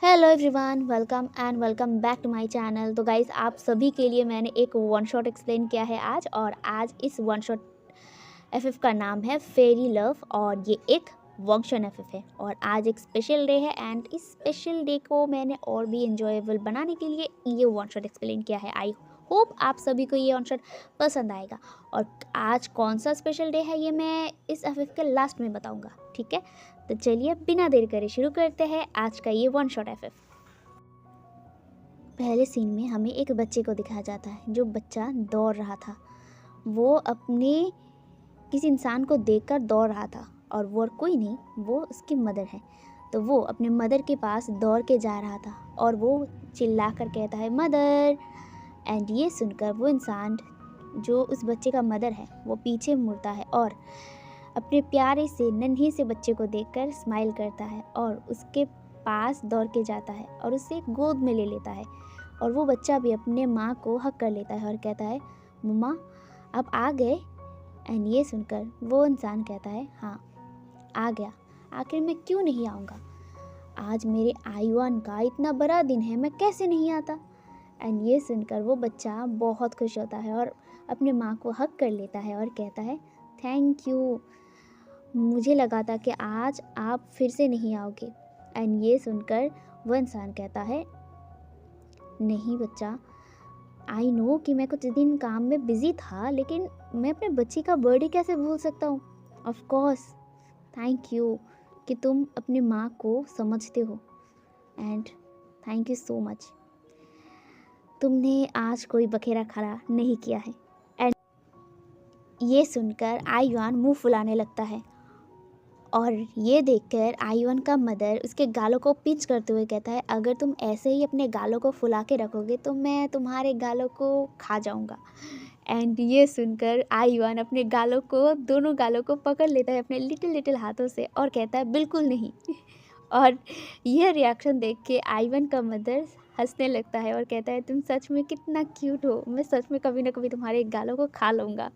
Hello everyone, welcome back to my channel. तो guys, आप सभी के लिए मैंने एक वन शॉट एक्सप्लेन किया है आज। और आज इस वन शॉट एफएफ का नाम है फेरी लव और ये एक वंक्शन एफएफ है। और आज एक स्पेशल डे है एंड इस स्पेशल डे को मैंने और भी इन्जॉयबल बनाने के लिए ये वन शॉट एक्सप्लेन किया है। आई होप आप सभी को ये वन शॉट पसंद आएगा। और आज कौन सा स्पेशल डे है ये मैं इस एफएफ के लास्ट में बताऊँगा, ठीक है। तो चलिए बिना देर करे शुरू करते हैं आज का ये वन शॉट एफएफ। पहले सीन में हमें एक बच्चे को दिखाया जाता है जो बच्चा दौड़ रहा था। वो अपने किसी इंसान को देखकर दौड़ रहा था और वो और कोई नहीं, वो उसकी मदर है। तो वो अपने मदर के पास दौड़ के जा रहा था और वो चिल्लाकर कहता है मदर। एंड ये सुनकर वो इंसान जो उस बच्चे का मदर है वो पीछे मुड़ता है और अपने प्यारे से नन्हे से बच्चे को देखकर स्माइल करता है और उसके पास दौड़ के जाता है और उसे गोद में ले लेता है। और वो बच्चा भी अपने माँ को हक कर लेता है और कहता है मम्मा आप आ गए। एंड ये सुनकर वो इंसान कहता है हाँ आ गया, आखिर मैं क्यों नहीं आऊँगा, आज मेरे आयुआन का इतना बड़ा दिन है, मैं कैसे नहीं आता। एंड ये सुनकर वो बच्चा बहुत खुश होता है और अपने माँ को हक कर लेता है और कहता है थैंक यू, मुझे लगा था कि आज आप फिर से नहीं आओगे। एंड ये सुनकर वो इंसान कहता है नहीं बच्चा, आई नो कि मैं कुछ दिन काम में बिज़ी था, लेकिन मैं अपने बच्ची का बर्थडे कैसे भूल सकता हूँ। ऑफ कोर्स थैंक यू कि तुम अपनी माँ को समझते हो and thank you so much, तुमने आज कोई बखेड़ा खड़ा नहीं किया है। एंड ये सुनकर आयुआन मुंह फुलाने लगता है और ये देखकर आयुआन का मदर उसके गालों को पिंच करते हुए कहता है अगर तुम ऐसे ही अपने गालों को फुला के रखोगे तो मैं तुम्हारे गालों को खा जाऊंगा। एंड ये सुनकर आयुआन अपने गालों को, दोनों गालों को पकड़ लेता है अपने लिटिल हाथों से और कहता है बिल्कुल नहीं। और यह रिएक्शन देख के आयुआन का मदर हंसने लगता है और कहता है तुम सच में कितना क्यूट हो, मैं सच में कभी ना कभी तुम्हारे गालों को खा लूँगा।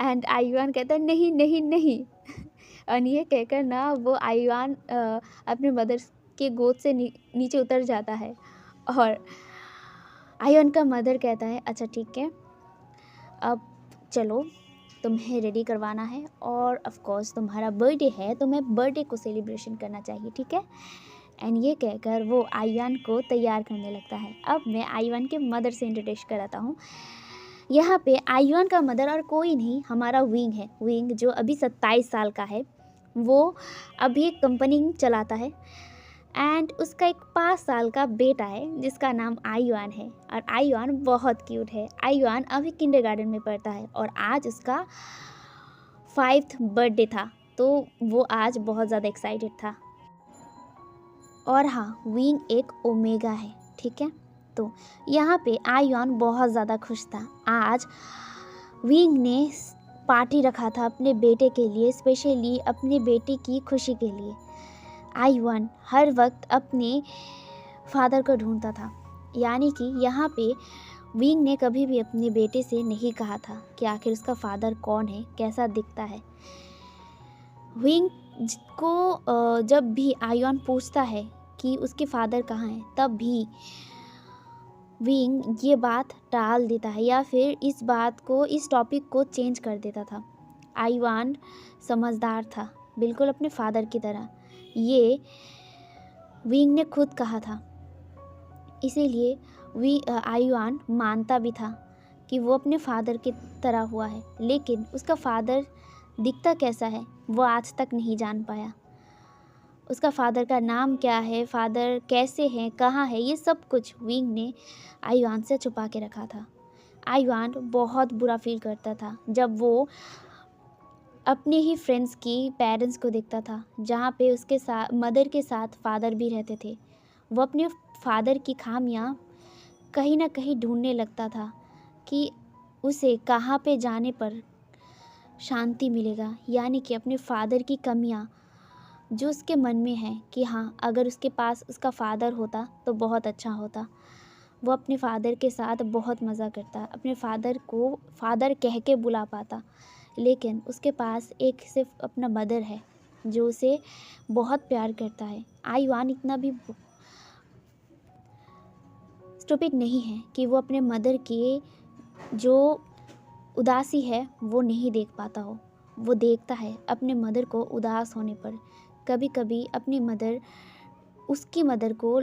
एंड आयुआन कहता है नहीं नहीं नहीं। और ये कहकर ना वो आयुआन अपने मदर के गोद से नीचे उतर जाता है। और आयुआन का मदर कहता है अच्छा ठीक है, अब चलो तुम्हें रेडी करवाना है और ऑफ कोर्स तुम्हारा बर्थडे है तो मैं बर्थडे को सेलिब्रेशन करना चाहिए, ठीक है। एंड ये कहकर वो आयुआन को तैयार करने लगता है। अब मैं आयुआन के मदर से इंट्रोड्यूस कराता हूँ। यहाँ पे आयुआन का मदर और कोई नहीं, हमारा विंग है। विंग जो अभी 27 साल का है, वो अभी एक कंपनी चलाता है एंड उसका एक 5 साल का बेटा है जिसका नाम आयुआन है। और आयुआन बहुत क्यूट है। आयुआन अभी किंडरगार्टन में पढ़ता है और आज उसका 5th बर्थडे था, तो वो आज बहुत ज़्यादा एक्साइटेड था। और हाँ, विंग एक ओमेगा है, ठीक है। तो यहाँ पे आयुआन बहुत ज़्यादा खुश था। आज विंग ने पार्टी रखा था अपने बेटे के लिए, स्पेशली अपने बेटे की खुशी के लिए। आयुआन हर वक्त अपने फादर को ढूंढता था, यानी कि यहाँ पे विंग ने कभी भी अपने बेटे से नहीं कहा था कि आखिर उसका फादर कौन है, कैसा दिखता है। विंग को जब भी आयुआन पूछता है कि उसके फादर कहाँ हैं, तब भी विंग ये बात टाल देता है या फिर इस टॉपिक को चेंज कर देता था। आयुआन समझदार था, बिल्कुल अपने फादर की तरह, ये विंग ने खुद कहा था। इसीलिए आयुआन मानता भी था कि वो अपने फादर की तरह हुआ है, लेकिन उसका फादर दिखता कैसा है वो आज तक नहीं जान पाया। उसका फादर का नाम क्या है, फादर कैसे हैं, कहाँ है, ये सब कुछ विंग ने आयुआन से छुपा के रखा था। आयुआन बहुत बुरा फील करता था जब वो अपने ही फ्रेंड्स की पेरेंट्स को देखता था, जहाँ पे उसके साथ मदर के साथ फादर भी रहते थे। वो अपने फादर की खामियां कहीं ना कहीं ढूंढने लगता था कि उसे कहाँ पे जाने पर शांति मिलेगा, यानी कि अपने फादर की कमियां जो उसके मन में है कि हाँ अगर उसके पास उसका फादर होता तो बहुत अच्छा होता। वो अपने फादर के साथ बहुत मज़ा करता, अपने फादर को फादर कह के बुला पाता, लेकिन उसके पास एक सिर्फ अपना मदर है जो उसे बहुत प्यार करता है। आयुआन इतना भी स्टूपिड नहीं है कि वो अपने मदर की जो उदासी है वो नहीं देख पाता हो। वो देखता है अपने मदर को उदास होने पर। कभी कभी अपनी मदर उसकी मदर को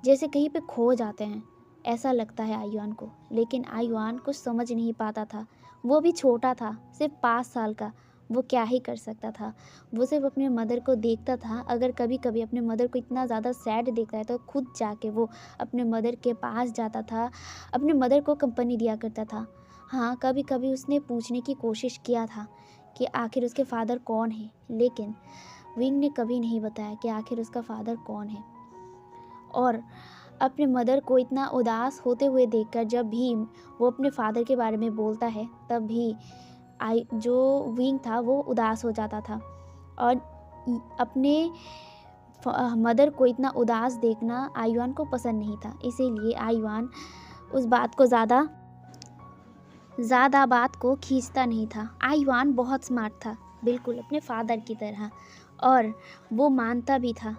जैसे कहीं पे खो जाते हैं, ऐसा लगता है आयुआन को। लेकिन आयुआन कुछ समझ नहीं पाता था। वो भी छोटा था, सिर्फ 5 साल का। वो क्या ही कर सकता था। वो सिर्फ अपने मदर को देखता था। अगर कभी कभी अपने मदर को इतना ज़्यादा सैड देखता है तो खुद जाके वो अपने मदर के पास जाता था, अपने मदर को कंपनी दिया करता था। हाँ, कभी कभी उसने पूछने की कोशिश किया था कि आखिर उसके फादर कौन है, लेकिन विंग ने कभी नहीं बताया कि आखिर उसका फादर कौन है। और अपने मदर को इतना उदास होते हुए देखकर जब भी वो अपने फादर के बारे में बोलता है, तब भी जो विंग था वो उदास हो जाता था। और अपने मदर को इतना उदास देखना आयुआन को पसंद नहीं था। इसीलिए आयुआन उस बात को ज़्यादा बात को खींचता नहीं था। आयुआन बहुत स्मार्ट था, बिल्कुल अपने फादर की तरह, और वो मानता भी था।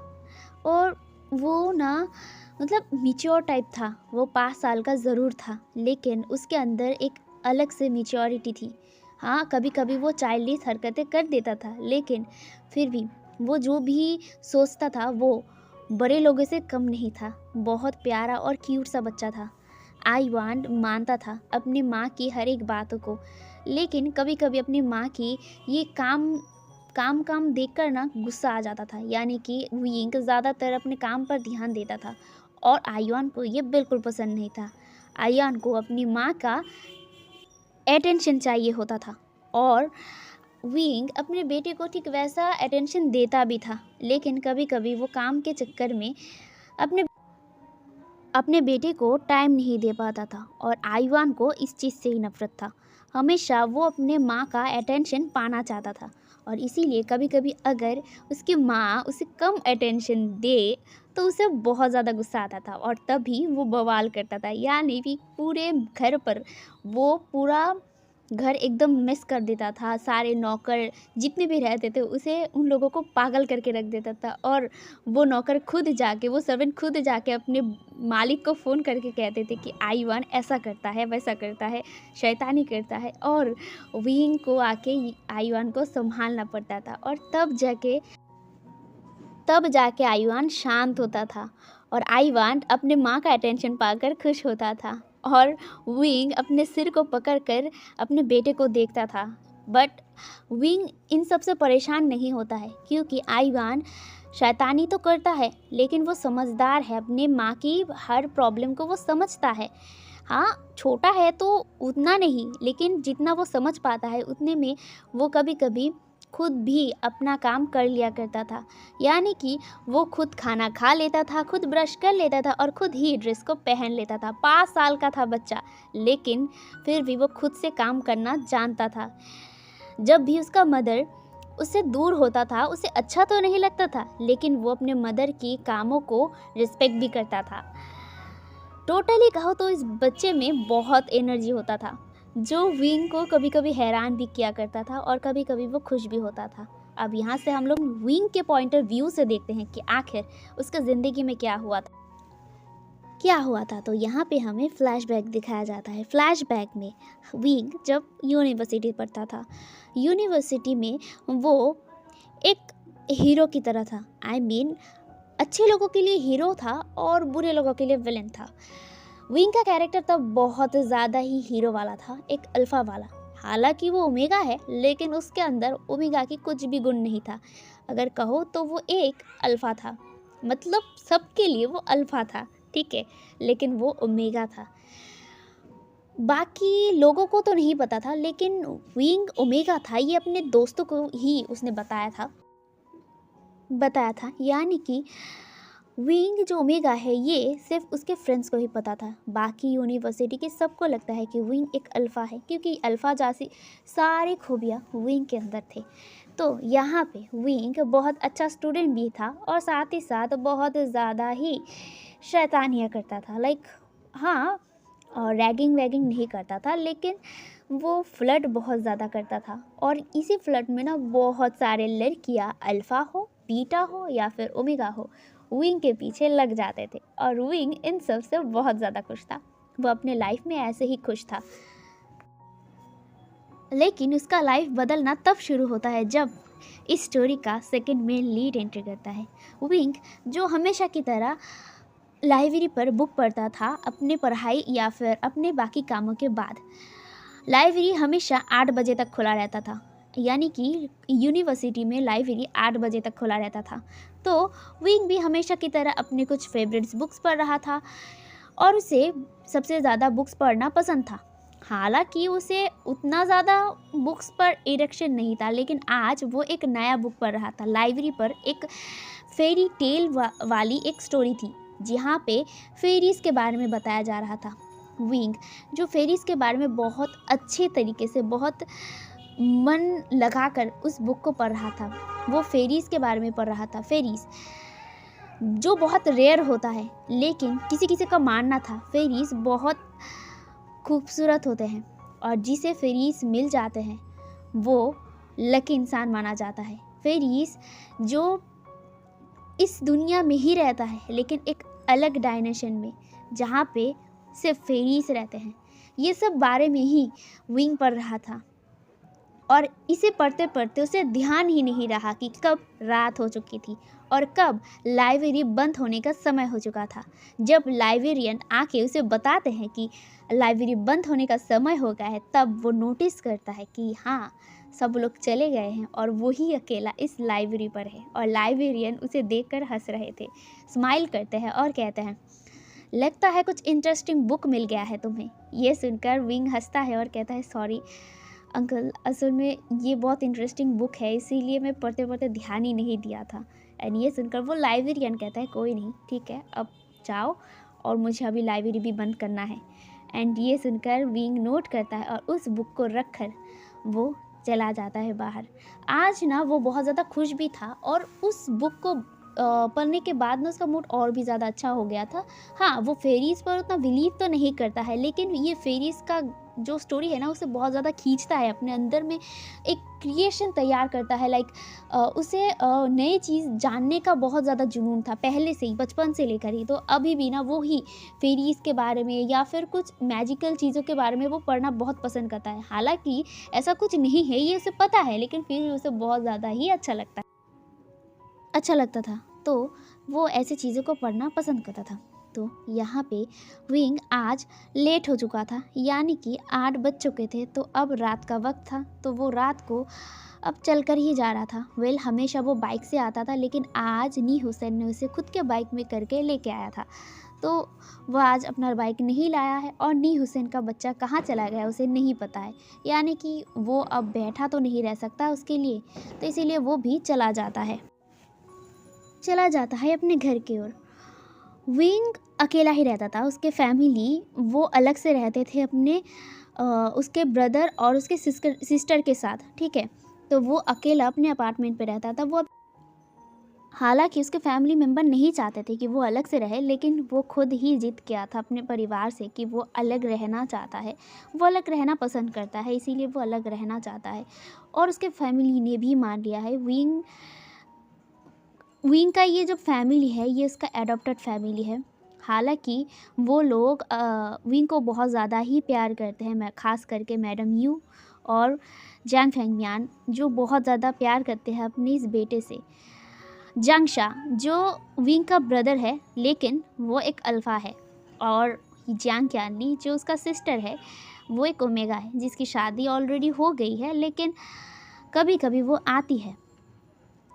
और वो मैच्योर टाइप था। वो 5 साल का ज़रूर था, लेकिन उसके अंदर एक अलग से मैच्योरिटी थी। हाँ, कभी कभी वो चाइल्डिश हरकतें कर देता था, लेकिन फिर भी वो जो भी सोचता था वो बड़े लोगों से कम नहीं था। बहुत प्यारा और क्यूट सा बच्चा था। आयुआन मानता था अपनी माँ की हर एक बातों को, लेकिन कभी कभी अपनी माँ की ये काम देखकर ना गुस्सा आ जाता था। यानी कि विंग ज़्यादातर अपने काम पर ध्यान देता था और आयुआन को ये बिल्कुल पसंद नहीं था। आयुआन को अपनी माँ का अटेंशन चाहिए होता था, और विंग अपने बेटे को ठीक वैसा अटेंशन देता भी था। लेकिन कभी कभी वो काम के चक्कर में अपने बेटे को टाइम नहीं दे पाता था, और आयुआन को इस चीज़ से ही नफरत था। हमेशा वो अपने माँ का अटेंशन पाना चाहता था, और इसीलिए कभी कभी अगर उसकी माँ उसे कम अटेंशन दे तो उसे बहुत ज़्यादा गुस्सा आता था, और तभी वो बवाल करता था। यानी कि पूरे घर पर वो पूरा घर एकदम मिस कर देता था। सारे नौकर जितने भी रहते थे उसे उन लोगों को पागल करके रख देता था, और वो सर्वेंट खुद जाके अपने मालिक को फ़ोन करके कहते थे कि आयुआन ऐसा करता है, वैसा करता है, शैतानी करता है। और विंग को आके आयुआन को संभालना पड़ता था, और तब जाके आयुआन शांत होता था, और आयुआन अपने माँ का अटेंशन पाकर खुश होता था, और विंग अपने सिर को पकड़कर अपने बेटे को देखता था। बट विंग इन सब से परेशान नहीं होता है, क्योंकि आयुआन शैतानी तो करता है लेकिन वो समझदार है। अपने माँ की हर प्रॉब्लम को वो समझता है। हाँ, छोटा है तो उतना नहीं, लेकिन जितना वो समझ पाता है उतने में वो कभी कभी खुद भी अपना काम कर लिया करता था। यानी कि वो खुद खाना खा लेता था, खुद ब्रश कर लेता था, और खुद ही ड्रेस को पहन लेता था। 5 साल का था बच्चा, लेकिन फिर भी वो खुद से काम करना जानता था। जब भी उसका मदर उससे दूर होता था उसे अच्छा तो नहीं लगता था, लेकिन वो अपने मदर की कामों को रिस्पेक्ट भी करता था। टोटली कहो तो इस बच्चे में बहुत एनर्जी होता था, जो विंग को कभी कभी हैरान भी किया करता था, और कभी कभी वो खुश भी होता था। अब यहाँ से हम लोग विंग के पॉइंट ऑफ व्यू से देखते हैं कि आखिर उसका ज़िंदगी में क्या हुआ था। तो यहाँ पे हमें फ्लैशबैक दिखाया जाता है। फ्लैशबैक में विंग जब यूनिवर्सिटी पढ़ता था, यूनिवर्सिटी में वो एक हीरो की तरह था। अच्छे लोगों के लिए हीरो था और बुरे लोगों के लिए विलेन था। विंग का कैरेक्टर तब बहुत ज़्यादा ही हीरो वाला था, एक अल्फ़ा वाला। हालांकि वो ओमेगा है, लेकिन उसके अंदर ओमेगा की कुछ भी गुण नहीं था। अगर कहो तो वो एक अल्फ़ा था, मतलब सबके लिए वो अल्फ़ा था, ठीक है, लेकिन वो ओमेगा था। बाकी लोगों को तो नहीं पता था, लेकिन विंग ओमेगा था ये अपने दोस्तों को ही उसने बताया था। यानी कि विंग जो ओमेगा है ये सिर्फ उसके फ्रेंड्स को ही पता था। बाकी यूनिवर्सिटी के सबको लगता है कि विंग एक अल्फ़ा है, क्योंकि अल्फ़ा जैसी सारी खूबियाँ विंग के अंदर थे। तो यहाँ पे विंग बहुत अच्छा स्टूडेंट भी था, और साथ ही साथ बहुत ज़्यादा ही शैतानियाँ करता था। हाँ, और रैगिंग वैगिंग नहीं करता था, लेकिन वो फ्लर्ट बहुत ज़्यादा करता था। और इसी फ्लर्ट में ना बहुत सारे लड़कियाँ, अल्फ़ा हो, बीटा हो या फिर ओमेगा हो, विंग के पीछे लग जाते थे और विंग इन सब से बहुत ज़्यादा खुश था। वो अपने लाइफ में ऐसे ही खुश था। लेकिन उसका लाइफ बदलना तब शुरू होता है जब इस स्टोरी का सेकंड मेन लीड एंट्री करता है। विंग जो हमेशा की तरह लाइब्रेरी पर बुक पढ़ता था अपने पढ़ाई या फिर अपने बाकी कामों के बाद। लाइब्रेरी हमेशा 8 बजे तक खुला रहता था, यानी कि यूनिवर्सिटी में लाइब्रेरी 8 बजे तक खुला रहता था। तो विंग भी हमेशा की तरह अपने कुछ फेवरेट्स बुक्स पढ़ रहा था और उसे सबसे ज़्यादा बुक्स पढ़ना पसंद था। हालांकि उसे उतना ज़्यादा बुक्स पर इरेक्शन नहीं था, लेकिन आज वो एक नया बुक पढ़ रहा था। लाइब्रेरी पर एक फेरी टेल वाली एक स्टोरी थी जहाँ पे फेरीज़ के बारे में बताया जा रहा था। विंग जो फेरीज़ के बारे में बहुत अच्छे तरीके से, बहुत मन लगाकर उस बुक को पढ़ रहा था। वो फेरीज़ के बारे में पढ़ रहा था। फेरीज़ जो बहुत रेयर होता है, लेकिन किसी किसी का मानना था फेरीज़ बहुत खूबसूरत होते हैं और जिसे फेरीज़ मिल जाते हैं वो लकी इंसान माना जाता है। फेरीज़ जो इस दुनिया में ही रहता है, लेकिन एक अलग डायमेंशन में जहाँ पे सिर्फ फेरीज़ रहते हैं। ये सब बारे में ही विंग पढ़ रहा था और इसे पढ़ते पढ़ते उसे ध्यान ही नहीं रहा कि कब रात हो चुकी थी और कब लाइब्रेरी बंद होने का समय हो चुका था। जब लाइब्रेरियन आके उसे बताते हैं कि लाइब्रेरी बंद होने का समय हो गया है, तब वो नोटिस करता है कि हाँ, सब लोग चले गए हैं और वही अकेला इस लाइब्रेरी पर है। और लाइब्रेरियन उसे देखकर हंस रहे थे, स्माइल करते हैं और कहते हैं, लगता है कुछ इंटरेस्टिंग बुक मिल गया है तुम्हें। ये सुनकर विंग हंसता है और कहता है, सॉरी अंकल, असल में ये बहुत इंटरेस्टिंग बुक है, इसीलिए मैं पढ़ते पढ़ते ध्यान ही नहीं दिया था। एंड ये सुनकर वो लाइब्रेरियन कहता है, कोई नहीं, ठीक है, अब जाओ और मुझे अभी लाइब्रेरी भी बंद करना है। एंड ये सुनकर विंग नोट करता है और उस बुक को रख कर वो चला जाता है बाहर। आज ना वो बहुत ज़्यादा खुश भी था और उस बुक को पढ़ने के बाद ना उसका मूड और भी ज़्यादा अच्छा हो गया था। हाँ, वो फेरीज़ पर उतना बिलीव तो नहीं करता है, लेकिन ये फेरीज़ का जो स्टोरी है ना उसे बहुत ज़्यादा खींचता है, अपने अंदर में एक क्रिएशन तैयार करता है। लाइक उसे नई चीज़ जानने का बहुत ज़्यादा जुनून था पहले से ही, बचपन से लेकर ही। तो अभी भी ना वो ही फेरीज़ के बारे में या फिर कुछ मैजिकल चीज़ों के बारे में वो पढ़ना बहुत पसंद करता है। हालांकि ऐसा कुछ नहीं है, ये उसे पता है, लेकिन फिर भी उसे बहुत ज़्यादा ही अच्छा लगता था। तो वो ऐसी चीज़ों को पढ़ना पसंद करता था। तो यहाँ पे विंग आज लेट हो चुका था, यानी कि 8 बज चुके थे। तो अब रात का वक्त था, तो वो रात को अब चल कर ही जा रहा था। हमेशा वो बाइक से आता था, लेकिन आज नी हुसैन ने उसे खुद के बाइक में करके लेके आया था। तो वो आज अपना बाइक नहीं लाया है और नी हुसैन का बच्चा कहाँ चला गया उसे नहीं पता है, यानी कि वो अब बैठा तो नहीं रह सकता उसके लिए, तो इसीलिए वो भी चला जाता है अपने घर की ओर। विंग अकेला ही रहता था, उसके फैमिली वो अलग से रहते थे अपने उसके ब्रदर और उसके सिस्टर के साथ, ठीक है। तो वो अकेला अपने अपार्टमेंट पे रहता था। हालांकि उसके फैमिली मेम्बर नहीं चाहते थे कि वो अलग से रहे, लेकिन वो खुद ही जिद किया था अपने परिवार से कि वो अलग रहना चाहता है, वो अलग रहना पसंद करता है, इसीलिए वो अलग रहना चाहता है और उसके फैमिली ने भी मान लिया है। विंग का ये जो फैमिली है ये उसका एडॉप्टेड फैमिली है। हालांकि वो लोग विंग को बहुत ज़्यादा ही प्यार करते हैं, ख़ास करके मैडम यू और जैंग फेंगमियान, जो बहुत ज़्यादा प्यार करते हैं अपने इस बेटे से। जांगशा जो विंग का ब्रदर है, लेकिन वो एक अल्फ़ा है, और जियांग क्यानली जो उसका सिस्टर है वो एक ओमेगा है, जिसकी शादी ऑलरेडी हो गई है, लेकिन कभी कभी वो आती है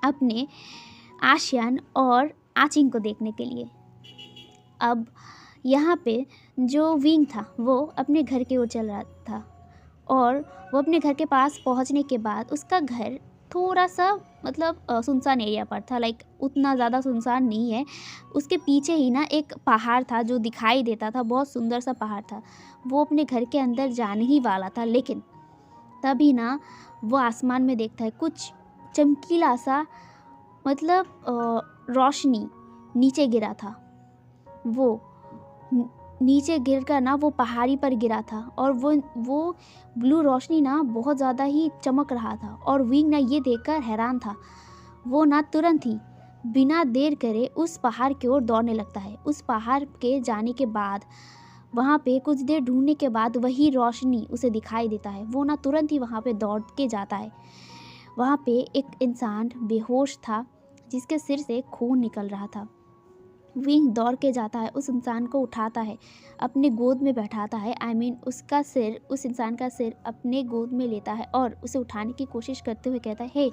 अपने आशियान और आचिंग को देखने के लिए। अब यहाँ पे जो विंग था वो अपने घर की ओर चल रहा था और वो अपने घर के पास पहुँचने के बाद उसका घर थोड़ा सा मतलब सुनसान एरिया पर था। लाइक उतना ज़्यादा सुनसान नहीं है, उसके पीछे ही ना एक पहाड़ था जो दिखाई देता था, बहुत सुंदर सा पहाड़ था। वो अपने घर के अंदर जाने ही वाला था, लेकिन तभी ना वो आसमान में देखता है कुछ चमकीला सा, मतलब रोशनी नीचे गिरा था। वो नीचे गिर कर ना वो पहाड़ी पर गिरा था और वो ब्लू रोशनी ना बहुत ज़्यादा ही चमक रहा था और विंग ना ये देखकर हैरान था। वो ना तुरंत ही बिना देर करे उस पहाड़ की ओर दौड़ने लगता है। उस पहाड़ के जाने के बाद वहाँ पे कुछ देर ढूंढने के बाद वही रोशनी उसे दिखाई देता है। वो ना तुरंत ही वहाँ पे दौड़ के जाता है। वहाँ पे एक इंसान बेहोश था जिसके सिर से खून निकल रहा था। विंग दौड़ के जाता है, उस इंसान को उठाता है, अपने गोद में बैठाता है। उसका सिर, उस इंसान का सिर अपने गोद में लेता है और उसे उठाने की कोशिश करते हुए कहता है, हे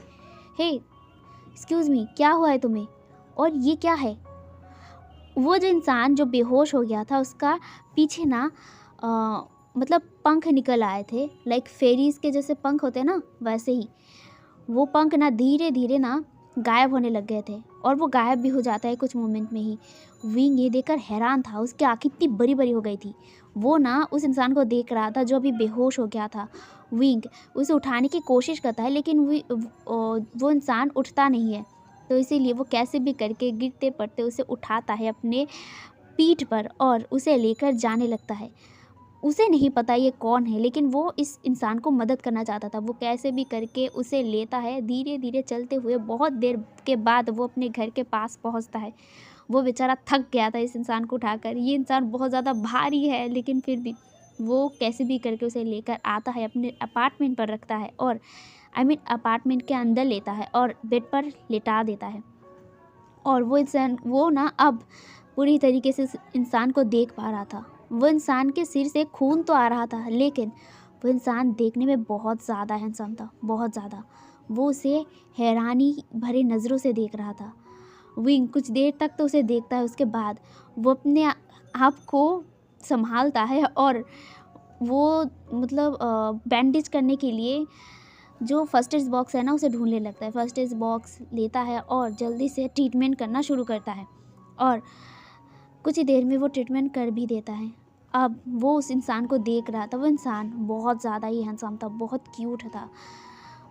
हे एक्सक्यूज़ मी, क्या हुआ है तुम्हें और ये क्या है? वो जो इंसान जो बेहोश हो गया था उसका पीछे ना मतलब पंख निकल आए थे, लाइक फेरीज के जैसे पंख होते हैं ना, वैसे ही वो पंख ना धीरे धीरे ना गायब होने लग गए थे और वो गायब भी हो जाता है कुछ मोमेंट में ही। विंग ये देखकर हैरान था, उसकी आँखें इतनी बड़ी बड़ी हो गई थी। वो ना उस इंसान को देख रहा था जो अभी बेहोश हो गया था। विंग उसे उठाने की कोशिश करता है लेकिन वो इंसान उठता नहीं है, तो इसीलिए वो कैसे भी करके गिरते पड़ते उसे उठाता है अपने पीठ पर और उसे लेकर जाने लगता है। उसे नहीं पता ये कौन है, लेकिन वो इस इंसान को मदद करना चाहता था। वो कैसे भी करके उसे लेता है, धीरे धीरे चलते हुए बहुत देर के बाद वो अपने घर के पास पहुंचता है। वो बेचारा थक गया था इस इंसान को उठाकर। ये इंसान बहुत ज़्यादा भारी है, लेकिन फिर भी वो कैसे भी करके उसे लेकर आता है, अपने अपार्टमेंट पर रखता है और अपार्टमेंट के अंदर लेता है और बेड पर लिटा देता है। और वो इंसान वो ना अब पूरी तरीके से उस इंसान को देख पा रहा था। वो इंसान के सिर से खून तो आ रहा था, लेकिन वो इंसान देखने में बहुत ज़्यादा हैंडसम था, बहुत ज़्यादा। वो उसे हैरानी भरे नज़रों से देख रहा था। विंग कुछ देर तक तो उसे देखता है, उसके बाद वो अपने आप को संभालता है और वो मतलब बैंडेज करने के लिए जो फर्स्ट एड बॉक्स है ना उसे ढूंढने लगता है। फर्स्ट एड बॉक्स लेता है और जल्दी से ट्रीटमेंट करना शुरू करता है और कुछ ही देर में वो ट्रीटमेंट कर भी देता है। अब वो उस इंसान को देख रहा था। वो इंसान बहुत ज़्यादा ही हैंडसम था, बहुत क्यूट था।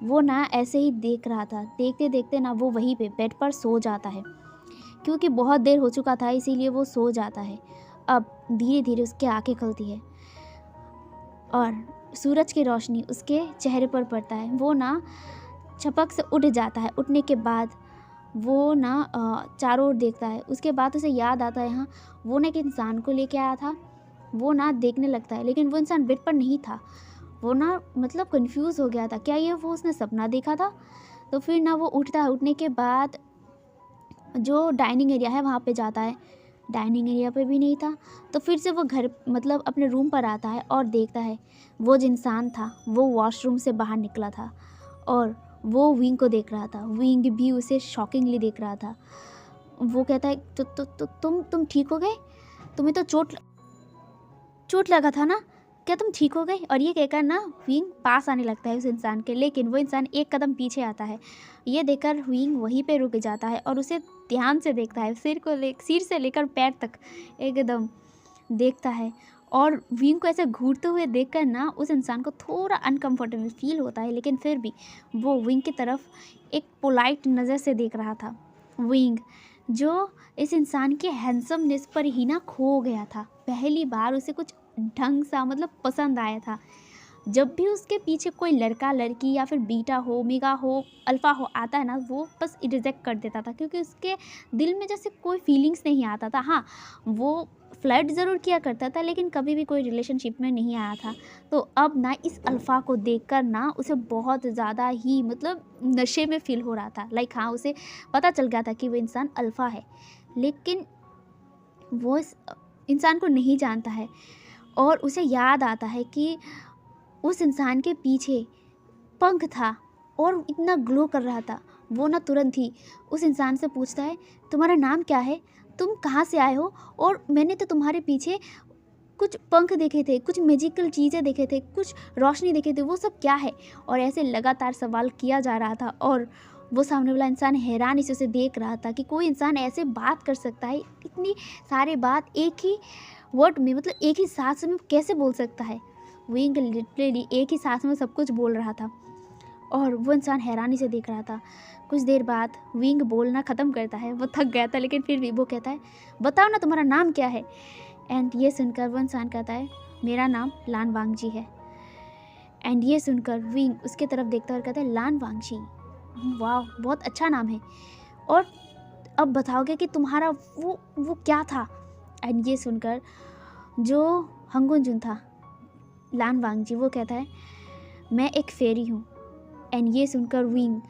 वो ना ऐसे ही देख रहा था, देखते देखते ना वो वहीं पे बेड पर सो जाता है, क्योंकि बहुत देर हो चुका था इसीलिए वो सो जाता है। अब धीरे धीरे उसकी आंखें खुलती है और सूरज की रोशनी उसके चेहरे पर पड़ता है। वो ना झपक से उठ जाता है। उठने के बाद वो ना चारों ओर देखता है। उसके बाद उसे याद आता है, हाँ वो ना एक इंसान को लेके आया था। वो ना देखने लगता है, लेकिन वो इंसान बेड पर नहीं था। वो ना मतलब कंफ्यूज हो गया था, क्या ये वो उसने सपना देखा था? तो फिर ना वो उठता है। उठने के बाद जो डाइनिंग एरिया है वहाँ पे जाता है, डाइनिंग एरिया पे भी नहीं था। तो फिर से वो घर मतलब अपने रूम पर आता है और देखता है वो जो इंसान था वो वॉशरूम से बाहर निकला था और वो विंग को देख रहा था। विंग भी उसे शॉकिंगली देख रहा था। वो कहता है, तो तुम ठीक हो गए? तुम्हें तो चोट लगा था ना, क्या तुम ठीक हो गए? और ये कहकर ना विंग पास आने लगता है उस इंसान के, लेकिन वो इंसान एक कदम पीछे आता है। ये देखकर विंग वहीं पे रुक जाता है और उसे ध्यान से देखता है, सिर से लेकर पैर तक एकदम देखता है। और विंग को ऐसे घूरते हुए देखकर ना उस इंसान को थोड़ा अनकंफर्टेबल फील होता है, लेकिन फिर भी वो विंग की तरफ एक पोलाइट नज़र से देख रहा था। विंग जो इस इंसान के हैंडसमनेस पर ही ना खो गया था। पहली बार उसे कुछ ढंग सा मतलब पसंद आया था। जब भी उसके पीछे कोई लड़का लड़की या फिर बीटा हो, ओमेगा हो, अल्फ़ा हो आता है ना, वो बस रिजेक्ट कर देता था, क्योंकि उसके दिल में जैसे कोई फीलिंग्स नहीं आता था। हाँ, वो फ्लर्ट ज़रूर किया करता था, लेकिन कभी भी कोई रिलेशनशिप में नहीं आया था। तो अब ना इस अल्फ़ा को देखकर ना उसे बहुत ज़्यादा ही मतलब नशे में फ़ील हो रहा था। लाइक हाँ, उसे पता चल गया था कि वो इंसान अल्फ़ा है, लेकिन वो इस इंसान को नहीं जानता है। और उसे याद आता है कि उस इंसान के पीछे पंख था और इतना ग्लो कर रहा था। वो ना तुरंत ही उस इंसान से पूछता है, तुम्हारा नाम क्या है? तुम कहाँ से आए हो? और मैंने तो तुम्हारे पीछे कुछ पंख देखे थे, कुछ मैजिकल चीज़ें देखे थे, कुछ रोशनी देखे थे, वो सब क्या है? और ऐसे लगातार सवाल किया जा रहा था और वो सामने वाला इंसान हैरानी से उसे देख रहा था कि कोई इंसान ऐसे बात कर सकता है, इतनी सारी बात एक ही वर्ड में, मतलब एक ही सांस में कैसे बोल सकता है? विंग लिटरली एक ही सांस में सब कुछ बोल रहा था और वो इंसान हैरानी से देख रहा था। कुछ देर बाद विंग बोलना ख़त्म करता है। वो थक गया था, लेकिन फिर भी वो कहता है, बताओ ना तुम्हारा नाम क्या है? एंड ये सुनकर वो इंसान कहता है, मेरा नाम लान वांगजी है। एंड ये सुनकर विंग उसके तरफ देखता है और कहता है, लान वांगजी, वाह बहुत अच्छा नाम है। और अब बताओगे कि तुम्हारा वो क्या था। एंड ये सुनकर जो हंगुन जुन था, लान वांगजी, वो कहता है मैं एक फेरी हूँ। एंड ये सुनकर विंग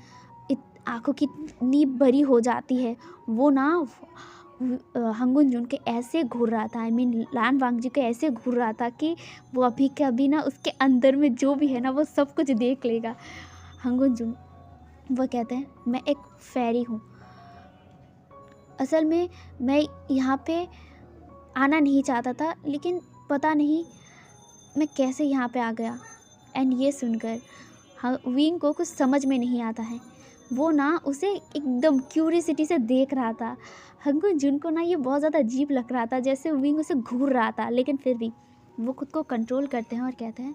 आंखों की इतनी बड़ी हो जाती है। वो ना हंगुन जुन के ऐसे घूर रहा था, लान वांगजी के ऐसे घूर रहा था कि वो अभी के अभी ना उसके अंदर में जो भी है ना वो सब कुछ देख लेगा। हंगुन जुन वो कहते हैं मैं एक फेरी हूँ, असल में मैं यहाँ पे आना नहीं चाहता था, लेकिन पता नहीं मैं कैसे यहाँ पे आ गया। एंड ये सुनकर विंग को कुछ समझ में नहीं आता है। वो ना उसे एकदम क्यूरियसिटी से देख रहा था। हंगुन जुन को ना ये बहुत ज़्यादा अजीब लग रहा था, जैसे विंग उसे घूर रहा था, लेकिन फिर भी वो खुद को कंट्रोल करते हैं और कहते हैं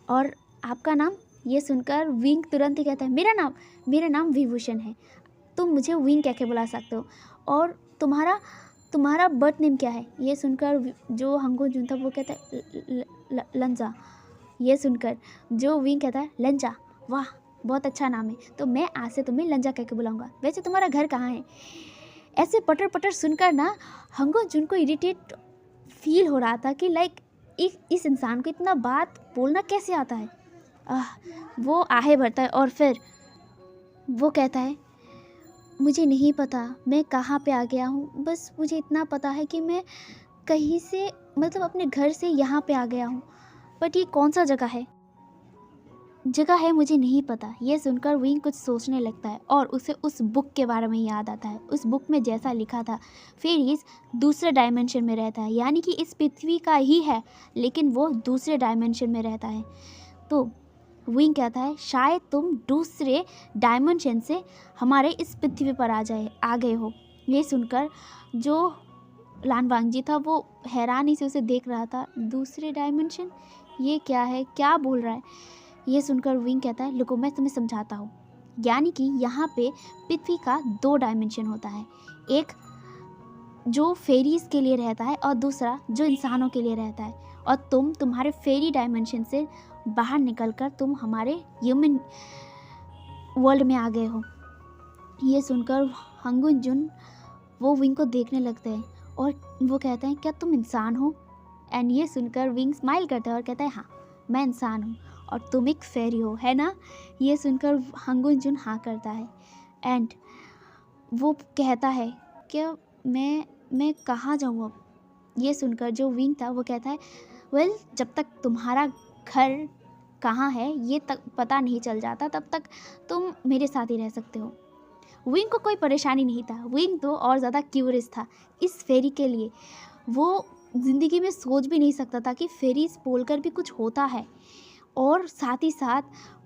और आपका नाम। ये सुनकर विंग तुरंत ही कहता है मेरा नाम विभूषण है, तुम मुझे विंग कह के बुला सकते हो, और तुम्हारा बर्थ नेम क्या है। ये सुनकर जो हंगुन जुन था वो कहता है लंजा। ये सुनकर जो विंग कहता है लंजा, वाह बहुत अच्छा नाम है, तो मैं आज से तुम्हें लंजा कह के बुलाऊंगा। वैसे तुम्हारा घर कहाँ है। ऐसे पटर पटर सुनकर ना हंगुन जुन को इरिटेट फील हो रहा था कि लाइक इस इंसान को इतना बात बोलना कैसे आता है। वो आहे भरता है और फिर वो कहता है मुझे नहीं पता मैं कहाँ पे आ गया हूँ, बस मुझे इतना पता है कि मैं कहीं से मतलब अपने घर से यहाँ पे आ गया हूँ, बट ये कौन सा जगह है मुझे नहीं पता। ये सुनकर विंग कुछ सोचने लगता है और उसे उस बुक के बारे में याद आता है। उस बुक में जैसा लिखा था फेरीज दूसरे डायमेंशन में रहता है, यानी कि इस पृथ्वी का ही है लेकिन वो दूसरे डायमेंशन में रहता है। तो विंग कहता है शायद तुम दूसरे डायमेंशन से हमारे इस पृथ्वी पर आ गए हो। ये सुनकर जो लान वांगजी था वो हैरानी से उसे देख रहा था। दूसरे डायमेंशन, ये क्या है, क्या बोल रहा है। ये सुनकर विंग कहता है रुको मैं तुम्हें समझाता हूँ, यानी कि यहाँ पे पृथ्वी का 2 डायमेंशन होता है, एक जो फेरीज के लिए रहता है और दूसरा जो इंसानों के लिए रहता है, और तुम्हारे फेरी डायमेंशन से बाहर निकलकर तुम हमारे ह्यूमन वर्ल्ड में आ गए हो। ये सुनकर हंगुन जुन वो विंग को देखने लगते हैं और वो कहते हैं क्या तुम इंसान हो। एंड ये सुनकर विंग स्माइल करता है और कहता है हाँ मैं इंसान हूँ और तुम एक फेरी हो, है ना। ये सुनकर हंगुन जुन हाँ करता है एंड वो कहता है क्या मैं कहाँ जाऊँ अब। ये सुनकर जो विंग था वो कहता है वेल जब तक तुम्हारा घर कहाँ है ये तक पता नहीं चल जाता तब तक तुम मेरे साथ ही रह सकते हो। विंग को कोई परेशानी नहीं था, विंग तो और ज़्यादा क्यूरियस था इस फेरी के लिए। वो ज़िंदगी में सोच भी नहीं सकता था कि फेरीज बोलकर भी कुछ होता है, और साथ ही साथ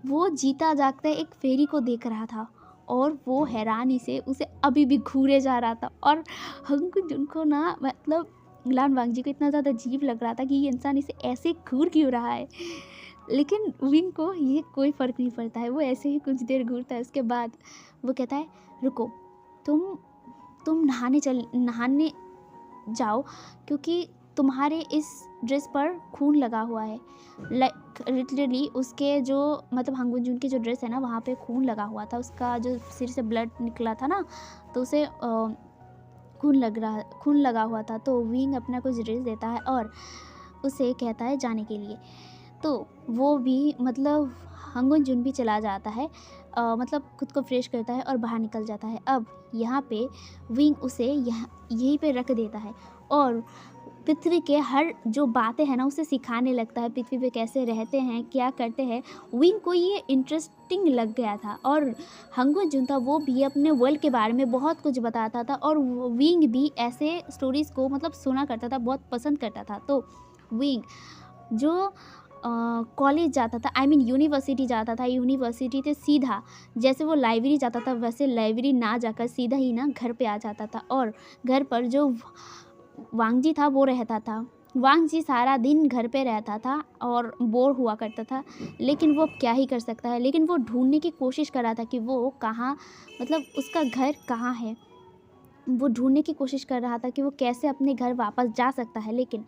वो जीता जागता एक फेरी को देख रहा था और वो हैरानी से उसे अभी भी घूरे जा रहा था। और हंगुन जुन को ना मतलब लान वांगजी को इतना ज़्यादा अजीब लग रहा था कि ये इंसान इसे ऐसे घूर क्यों रहा है, लेकिन विंग को ये कोई फ़र्क नहीं पड़ता है। वो ऐसे ही कुछ देर घूरता है, उसके बाद वो कहता है रुको तुम नहाने जाओ क्योंकि तुम्हारे इस ड्रेस पर खून लगा हुआ है। लाइक लिटरली उसके जो मतलब हंगुन जुन की जो ड्रेस है ना वहाँ पे खून लगा हुआ था, उसका जो सिर से ब्लड निकला था ना तो उसे खून लगा हुआ था। तो विंग अपना कुछ ड्रेस देता है और उसे कहता है जाने के लिए। तो वो भी मतलब हंगुन जुन भी चला जाता है, मतलब खुद को फ्रेश करता है और बाहर निकल जाता है। अब यहाँ पे विंग उसे यहीं पे रख देता है और पृथ्वी के हर जो बातें हैं ना उसे सिखाने लगता है, पृथ्वी पे कैसे रहते हैं क्या करते हैं। विंग को ये इंटरेस्टिंग लग गया था और हंगुन जुन था वो भी अपने वर्ल्ड के बारे में बहुत कुछ बताता था और विंग भी ऐसे स्टोरीज़ को मतलब सुना करता था, बहुत पसंद करता था। तो विंग जो कॉलेज जाता था, आई मीन यूनिवर्सिटी जाता था, यूनिवर्सिटी से सीधा जैसे वो लाइब्रेरी जाता था वैसे लाइब्रेरी ना जाकर सीधा ही ना घर पे आ जाता था। और घर पर जो वांगजी था वो रहता था। वांगजी सारा दिन घर पे रहता था और बोर हुआ करता था, लेकिन वो क्या ही कर सकता है। लेकिन वो ढूंढने की कोशिश कर रहा था कि वो कहाँ मतलब उसका घर कहाँ है। वो ढूंढने की कोशिश कर रहा था कि वो कैसे अपने घर वापस जा सकता है, लेकिन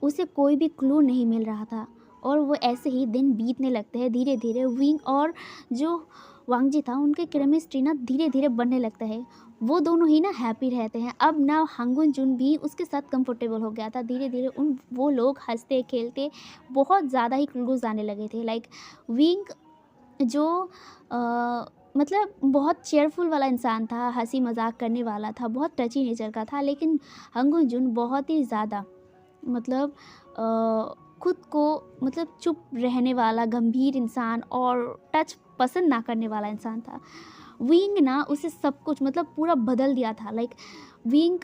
उसे कोई भी क्लू नहीं मिल रहा था। और वो ऐसे ही दिन बीतने लगते हैं धीरे धीरे। विंग और जो वांग जी था, उनके केमिस्ट्री ना धीरे धीरे बनने लगता है। वो दोनों ही ना हैप्पी रहते हैं। अब ना हांगुन जुन भी उसके साथ कंफर्टेबल हो गया था। धीरे धीरे वो लोग हंसते खेलते बहुत ज़्यादा ही क्लोज आने लगे थे। लाइक विंग जो अ, मतलब बहुत चेयरफुल वाला इंसान था, हंसी मजाक करने वाला था, बहुत टची नेचर का था। लेकिन हांगुन जुन बहुत ही ज़्यादा मतलब खुद को मतलब चुप रहने वाला गंभीर इंसान और टच पसंद ना करने वाला इंसान था। विंग ना उसे सब कुछ मतलब पूरा बदल दिया था। लाइक विंग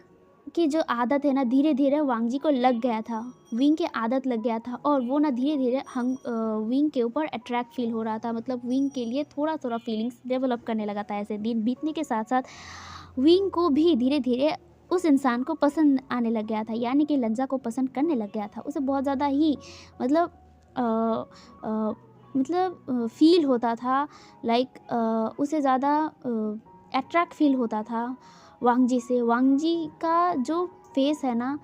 की जो आदत है ना धीरे धीरे वांग जी को लग गया था। विंग की आदत लग गया था और वो ना धीरे धीरे विंग के ऊपर अट्रैक्ट फील हो रहा था। मतलब विंग के लिए थोड़ा थोड़ा फीलिंग्स डेवलप करने लगा था। ऐसे दिन बीतने के साथ साथ विंग को भी धीरे धीरे उस इंसान को पसंद आने लग गया था, यानी कि लंजा को पसंद करने लग गया था। उसे बहुत ज़्यादा ही मतलब अ, अ, फील होता था। लाइक उसे ज़्यादा अट्रैक्ट फील होता था वांग जी से। वांग जी का जो फेस है ना,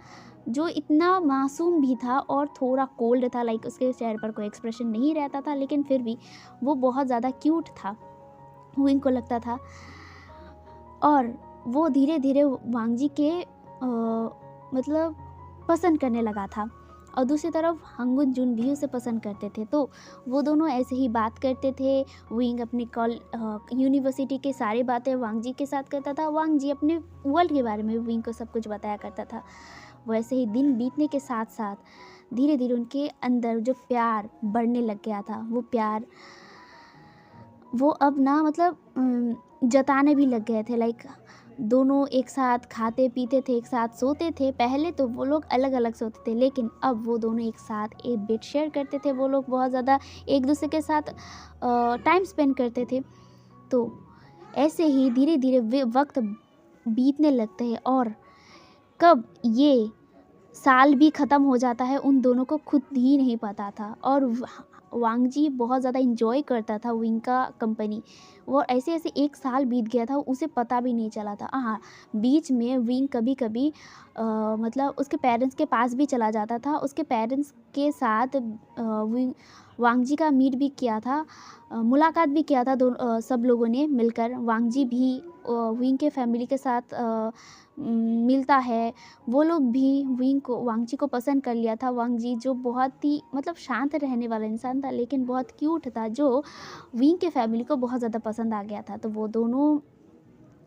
जो इतना मासूम भी था और थोड़ा कोल्ड था। लाइक उसके चेहरे पर कोई एक्सप्रेशन नहीं रहता था, लेकिन फिर भी वो बहुत ज़्यादा क्यूट था, विंग को लगता था। और वो धीरे धीरे वांग जी के मतलब पसंद करने लगा था। और दूसरी तरफ हांगुन जुन भी उसे पसंद करते थे। तो वो दोनों ऐसे ही बात करते थे। विंग अपने यूनिवर्सिटी के सारी बातें वांग जी के साथ करता था। वांग जी अपने वर्ल्ड के बारे में विंग को सब कुछ बताया करता था। वैसे ही दिन बीतने के साथ साथ धीरे धीरे उनके अंदर जो प्यार बढ़ने लग गया था, वो प्यार वो अब ना मतलब जताने भी लग गए थे। लाइक दोनों एक साथ खाते पीते थे, एक साथ सोते थे। पहले तो वो लोग अलग अलग सोते थे, लेकिन अब वो दोनों एक साथ एक बेड शेयर करते थे। वो लोग बहुत ज़्यादा एक दूसरे के साथ टाइम स्पेंड करते थे। तो ऐसे ही धीरे धीरे वक्त बीतने लगते हैं और कब ये साल भी ख़त्म हो जाता है उन दोनों को खुद ही नहीं पता था। और वांग जी बहुत ज़्यादा इंजॉय करता था विंग का कंपनी। वो ऐसे ऐसे एक साल बीत गया था, उसे पता भी नहीं चला था। हाँ, बीच में विंग कभी कभी मतलब उसके पेरेंट्स के पास भी चला जाता था। उसके पेरेंट्स के साथ विंग वांग जी का मीट भी किया था, मुलाकात भी किया था सब लोगों ने मिलकर। वांग जी भी विंग के फैमिली के साथ मिलता है। वो लोग भी वांग जी को पसंद कर लिया था। वांग जी जो बहुत ही मतलब शांत रहने वाला इंसान था, लेकिन बहुत क्यूट था, जो विंग के फैमिली को बहुत ज़्यादा पसंद आ गया था। तो वो दोनों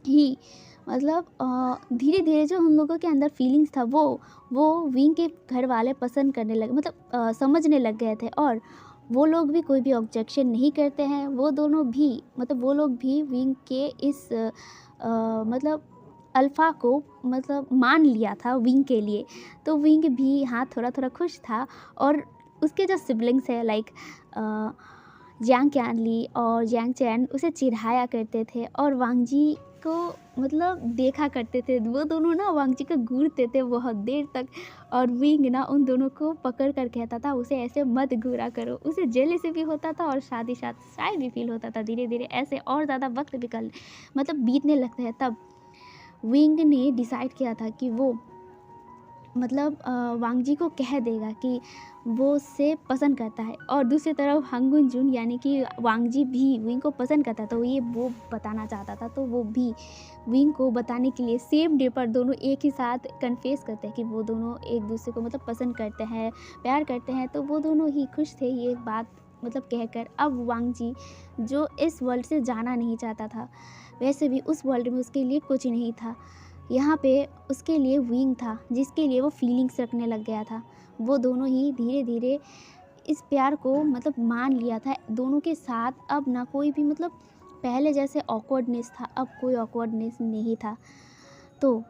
ही मतलब धीरे धीरे जो उन लोगों के अंदर फीलिंग्स था वो विंग के घर वाले पसंद करने लगे, मतलब समझने लग गए थे। और वो लोग भी कोई भी ऑब्जेक्शन नहीं करते हैं। वो दोनों भी मतलब वो लोग भी विंग के इस मतलब अल्फ़ा को मतलब मान लिया था विंग के लिए। तो विंग भी हाँ थोड़ा थोड़ा खुश था। और उसके जो सिबलिंग्स है लाइक जियांग क्यानली और जियांग चैन उसे चिढ़ाया करते थे और वांग जी को मतलब देखा करते थे। वो दोनों ना वांग जी को घूरते थे बहुत देर तक। और विंग ना उन दोनों को पकड़ कर कहता था उसे ऐसे मत घूरा करो। उसे जेलसी भी होता था और शादी शायद भी फील होता था। धीरे धीरे ऐसे और ज़्यादा वक्त मतलब बीतने लगता है। तब विंग ने डिसाइड किया था कि वो मतलब वांग जी को कह देगा कि वो उससे पसंद करता है। और दूसरी तरफ हांगुन जुन यानी कि वांग जी भी विंग को पसंद करता, तो ये वो बताना चाहता था। तो वो भी विंग को बताने के लिए सेम डे पर दोनों एक ही साथ कन्फेस करते हैं कि वो दोनों एक दूसरे को मतलब पसंद करते हैं, प्यार करते हैं। तो वो दोनों ही खुश थे ये बात मतलब कहकर। अब वांग जी जो इस वर्ल्ड से जाना नहीं चाहता था, वैसे भी उस वर्ल्ड में उसके लिए कुछ नहीं था। यहाँ पे उसके लिए विंग था जिसके लिए वो फीलिंग्स रखने लग गया था। वो दोनों ही धीरे धीरे इस प्यार को मतलब मान लिया था दोनों के साथ। अब ना कोई भी मतलब पहले जैसे ऑकवर्डनेस था, अब कोई ऑकवर्डनेस नहीं था। तो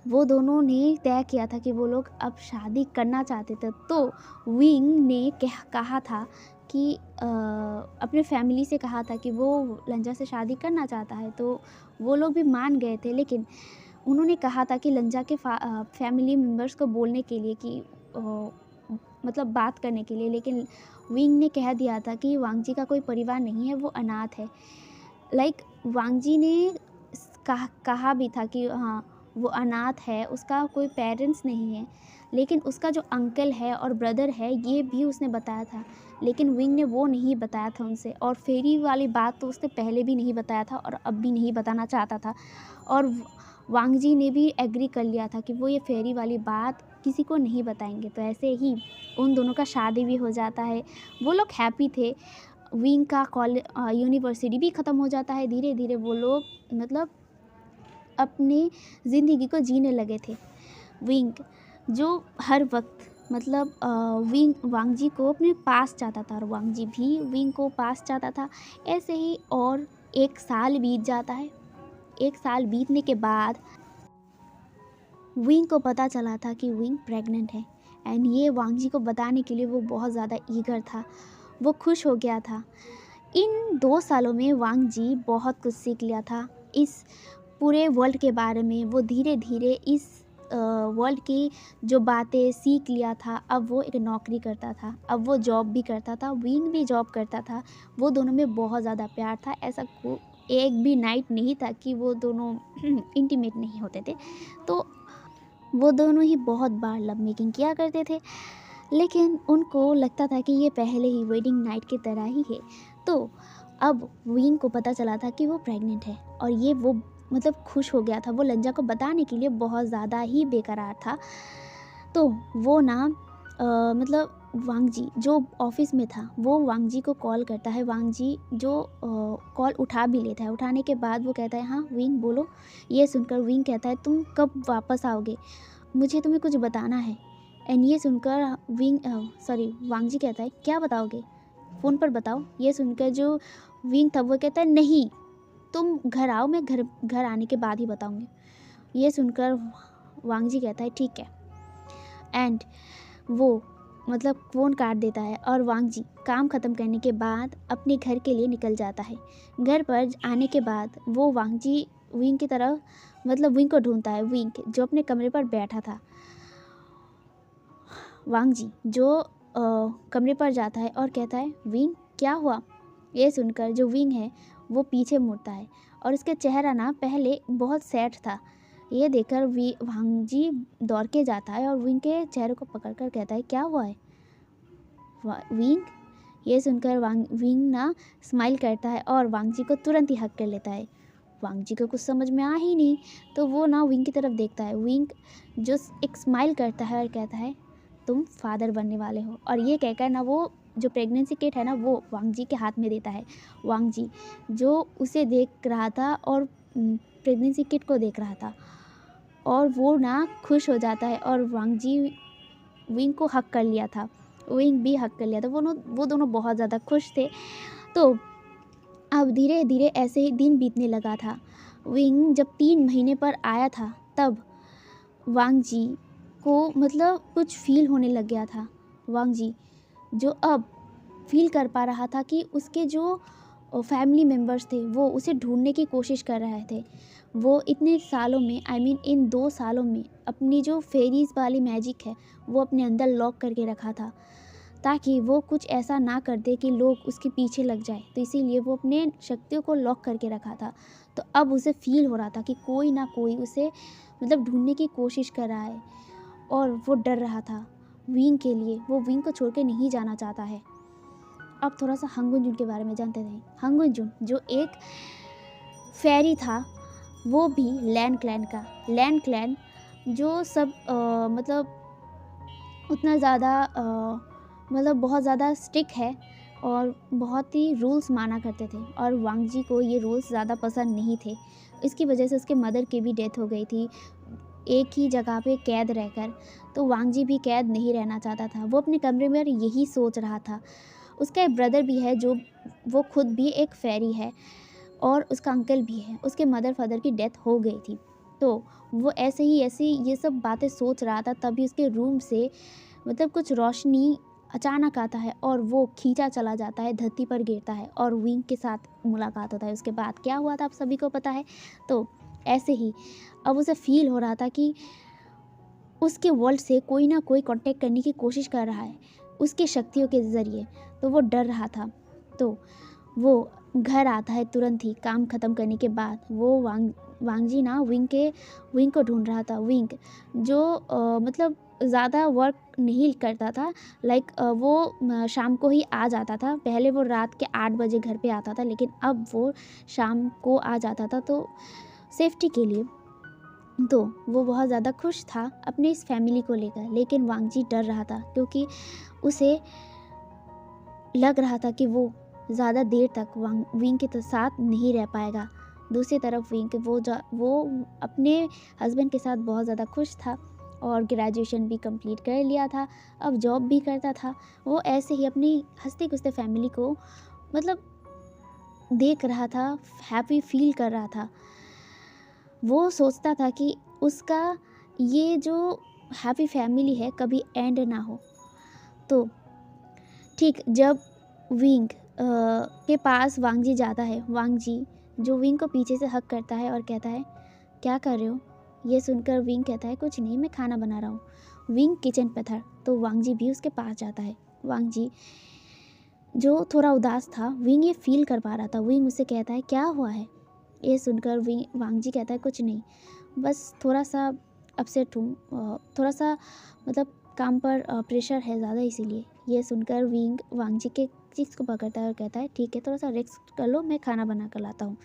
वो दोनों ने तय किया था कि वो लोग अब शादी करना चाहते थे। तो विंग ने कहा था कि अपने फैमिली से कहा था कि वो लंजा से शादी करना चाहता है। तो वो लोग भी मान गए थे, लेकिन उन्होंने कहा था कि लंजा के फैमिली मेम्बर्स को बोलने के लिए कि मतलब बात करने के लिए। लेकिन विंग ने कह दिया था कि वांग जी का कोई परिवार नहीं है, वो अनाथ है। लाइक वांग जी ने कहा भी था कि हाँ वो अनाथ है, उसका कोई पेरेंट्स नहीं है, लेकिन उसका जो अंकल है और ब्रदर है ये भी उसने बताया था, लेकिन विंग ने वो नहीं बताया था उनसे। और फेरी वाली बात तो उसने पहले भी नहीं बताया था और अब भी नहीं बताना चाहता था। और वांग जी ने भी एग्री कर लिया था कि वो ये फेरी वाली बात किसी को नहीं बताएंगे। तो ऐसे ही उन दोनों का शादी भी हो जाता है। वो लोग हैप्पी थे। विंग का यूनिवर्सिटी भी ख़त्म हो जाता है। धीरे धीरे वो लोग मतलब अपनी ज़िंदगी को जीने लगे थे। विंग जो हर वक्त मतलब विंग वांग जी को अपने पास चाहता था और वांग जी भी विंग को पास चाहता था। ऐसे ही और 1 साल बीत जाता है। 1 साल बीतने के बाद विंग को पता चला था कि विंग प्रेग्नेंट है। एंड ये वांग जी को बताने के लिए वो बहुत ज़्यादा ईगर था, वो खुश हो गया था। इन 2 सालों में वांग जी बहुत कुछ सीख लिया था इस पूरे वर्ल्ड के बारे में। वो धीरे धीरे इस वर्ल्ड की जो बातें सीख लिया था। अब वो एक नौकरी करता था, अब वो जॉब भी करता था, विंग भी जॉब करता था। वो दोनों में बहुत ज़्यादा प्यार था। ऐसा एक भी नाइट नहीं था कि वो दोनों इंटीमेट नहीं होते थे। तो वो दोनों ही बहुत बार लव मेकिंग किया करते थे, लेकिन उनको लगता था कि ये पहले ही वेडिंग नाइट की तरह ही है। तो अब विंग को पता चला था कि वो प्रेग्नेंट है और ये वो मतलब खुश हो गया था। वो लंजा को बताने के लिए बहुत ज़्यादा ही बेकरार था। तो वो ना मतलब वांग जी जो ऑफिस में था वो वांग जी को कॉल करता है। वांग जी जो कॉल उठा भी लेता है। उठाने के बाद वो कहता है हाँ विंग बोलो। ये सुनकर विंग कहता है तुम कब वापस आओगे, मुझे तुम्हें कुछ बताना है। एंड ये सुनकर वांग जी कहता है क्या बताओगे, फ़ोन पर बताओ। ये सुनकर जो विंग था वो कहता है नहीं, तुम घर आओ, मैं घर आने के बाद ही बताऊंगी। ये सुनकर वांग जी कहता है ठीक है। एंड वो मतलब फ़ोन काट देता है और वांग जी काम ख़त्म करने के बाद अपने घर के लिए निकल जाता है। घर पर आने के बाद वो वांग जी विंग की तरफ मतलब विंग को ढूंढता है। विंग जो अपने कमरे पर बैठा था। वांग जी जो कमरे पर जाता है और कहता है विंग क्या हुआ। ये सुनकर जो विंग है वो पीछे मुड़ता है और उसका चेहरा ना पहले बहुत सैड था। ये देखकर वांग जी दौड़ के जाता है और विंग के चेहरे को पकड़कर कहता है क्या हुआ है विंग। ये सुनकर विंग ना स्माइल करता है और वांग जी को तुरंत ही हक कर लेता है। वांग जी को कुछ समझ में आ ही नहीं, तो वो ना विंग की तरफ देखता है। विंग जो एक स्माइल करता है और कहता है तुम फादर बनने वाले हो। और ये कहकर ना वो जो प्रेगनेंसी किट है ना वो वांग जी के हाथ में देता है। वांग जी जो उसे देख रहा था और प्रेगनेंसी किट को देख रहा था और वो ना खुश हो जाता है और वांग जी विंग को हक कर लिया था, विंग भी हक कर लिया था। वो दोनों बहुत ज़्यादा खुश थे। तो अब धीरे धीरे ऐसे ही दिन बीतने लगा था। विंग जब 3 महीने पर आया था तब वांग जी को मतलब कुछ फील होने लग गया था। वांग जी जो अब फील कर पा रहा था कि उसके जो फैमिली मेम्बर्स थे वो उसे ढूंढने की कोशिश कर रहे थे। वो इतने सालों में इन 2 सालों में अपनी जो फेरीज़ वाली मैजिक है वो अपने अंदर लॉक करके रखा था, ताकि वो कुछ ऐसा ना कर दे कि लोग उसके पीछे लग जाए। तो इसीलिए वो अपने शक्तियों को लॉक करके रखा था। तो अब उसे फील हो रहा था कि कोई ना कोई उसे मतलब ढूंढने की कोशिश कर रहा है और वो डर रहा था विंग के लिए। वो विंग को छोड़ के नहीं जाना चाहता है। अब थोड़ा सा हंगुन जुन के बारे में जानते थे। हंगुन जुन जो एक फेरी था, वो भी लैंड क्लैन जो सब मतलब उतना ज़्यादा मतलब बहुत ज़्यादा स्ट्रिक्ट है और बहुत ही रूल्स माना करते थे। और वांग जी को ये रूल्स ज़्यादा पसंद नहीं थे। इसकी वजह से उसके मदर की भी डेथ हो गई थी एक ही जगह पे कैद रहकर। तो वांग जी भी कैद नहीं रहना चाहता था। वो अपने कमरे में यही सोच रहा था। उसका एक ब्रदर भी है जो वो खुद भी एक फेरी है और उसका अंकल भी है। उसके मदर फादर की डेथ हो गई थी। तो वो ऐसे ही ये सब बातें सोच रहा था। तभी उसके रूम से मतलब कुछ रोशनी अचानक आता है और वो खींचा चला जाता है, धरती पर गिरता है और विंग के साथ मुलाकात होता है। उसके बाद क्या हुआ था आप सभी को पता है। तो ऐसे ही अब उसे फील हो रहा था कि उसके वर्ल्ड से कोई ना कोई कांटेक्ट करने की कोशिश कर रहा है उसके शक्तियों के ज़रिए। तो वो डर रहा था। तो वो घर आता है तुरंत ही काम ख़त्म करने के बाद। वो वांग जी ना विंग को ढूंढ रहा था। विंग जो मतलब ज़्यादा वर्क नहीं करता था, लाइक वो शाम को ही आ जाता था। पहले वो रात के 8 बजे घर पे आता था, लेकिन अब वो शाम को आ जाता था, तो सेफ्टी के लिए। तो वो बहुत ज़्यादा खुश था अपने इस फैमिली को लेकर, लेकिन वांग जी डर रहा था क्योंकि उसे लग रहा था कि वो ज़्यादा देर तक विंग के साथ नहीं रह पाएगा। दूसरी तरफ विंग वो अपने हस्बैंड के साथ बहुत ज़्यादा खुश था और ग्रेजुएशन भी कंप्लीट कर लिया था, अब जॉब भी करता था। वो ऐसे ही अपनी हंसते खुशते फैमिली को मतलब देख रहा था, हैप्पी फील कर रहा था। वो सोचता था कि उसका ये जो हैप्पी फैमिली है कभी एंड ना हो। तो ठीक जब विंग के पास वांग जी जाता है, वांग जी जो विंग को पीछे से हक करता है और कहता है, क्या कर रहे हो? ये सुनकर विंग कहता है, कुछ नहीं, मैं खाना बना रहा हूँ। विंग किचन पे था, तो वांग जी भी उसके पास जाता है। वांग जी जो थोड़ा उदास था, विंग ये फील कर पा रहा था। विंग उससे कहता है, क्या हुआ है? ये सुनकर वांग जी कहता है, कुछ नहीं, बस थोड़ा सा अपसेट हूँ, थोड़ा सा मतलब काम पर प्रेशर है ज़्यादा, इसीलिए। ये सुनकर वांग जी के चीज़ को पकड़ता है और कहता है, ठीक है, थोड़ा सा रेस्ट कर लो, मैं खाना बना कर लाता हूँ।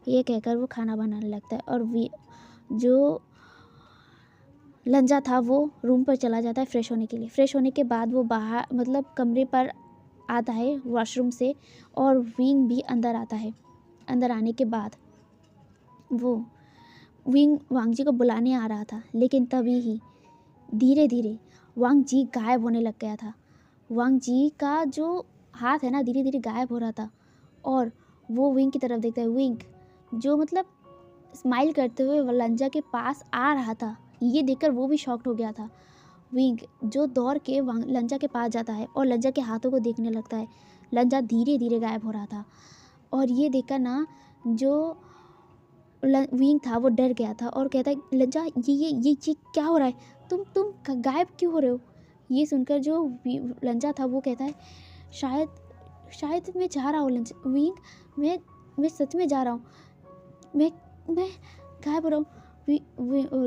ये कहकर वो खाना बनाने लगता है और जो लंजा था वो रूम पर चला जाता है फ्रेश होने के लिए। फ्रेश होने के बाद वो बाहर मतलब कमरे पर आता है वॉशरूम से, और विंग भी अंदर आता है। अंदर आने के बाद वो विंग वांग जी को बुलाने आ रहा था, लेकिन तभी ही धीरे धीरे वांग जी गायब होने लग गया था। वांग जी का जो हाथ है ना, धीरे धीरे गायब हो रहा था और वो विंग की तरफ देखता है। विंग जो मतलब स्माइल करते हुए लंजा के पास आ रहा था, ये देखकर वो भी शॉक्ड हो गया था। विंग जो दौड़ के लंजा के पास जाता है और लंजा के हाथों को देखने लगता है। लंजा धीरे धीरे गायब हो रहा था और ये देखकर ना जो विंग था वो डर गया था और कहता है, लंजा ये क्या हो रहा है? तुम गायब क्यों हो रहे हो? ये सुनकर जो लंजा था वो कहता है, शायद मैं जा रहा हूँ लंजा। विंग मैं सच में जा रहा हूँ, मैं गायब हो रहा हूँ।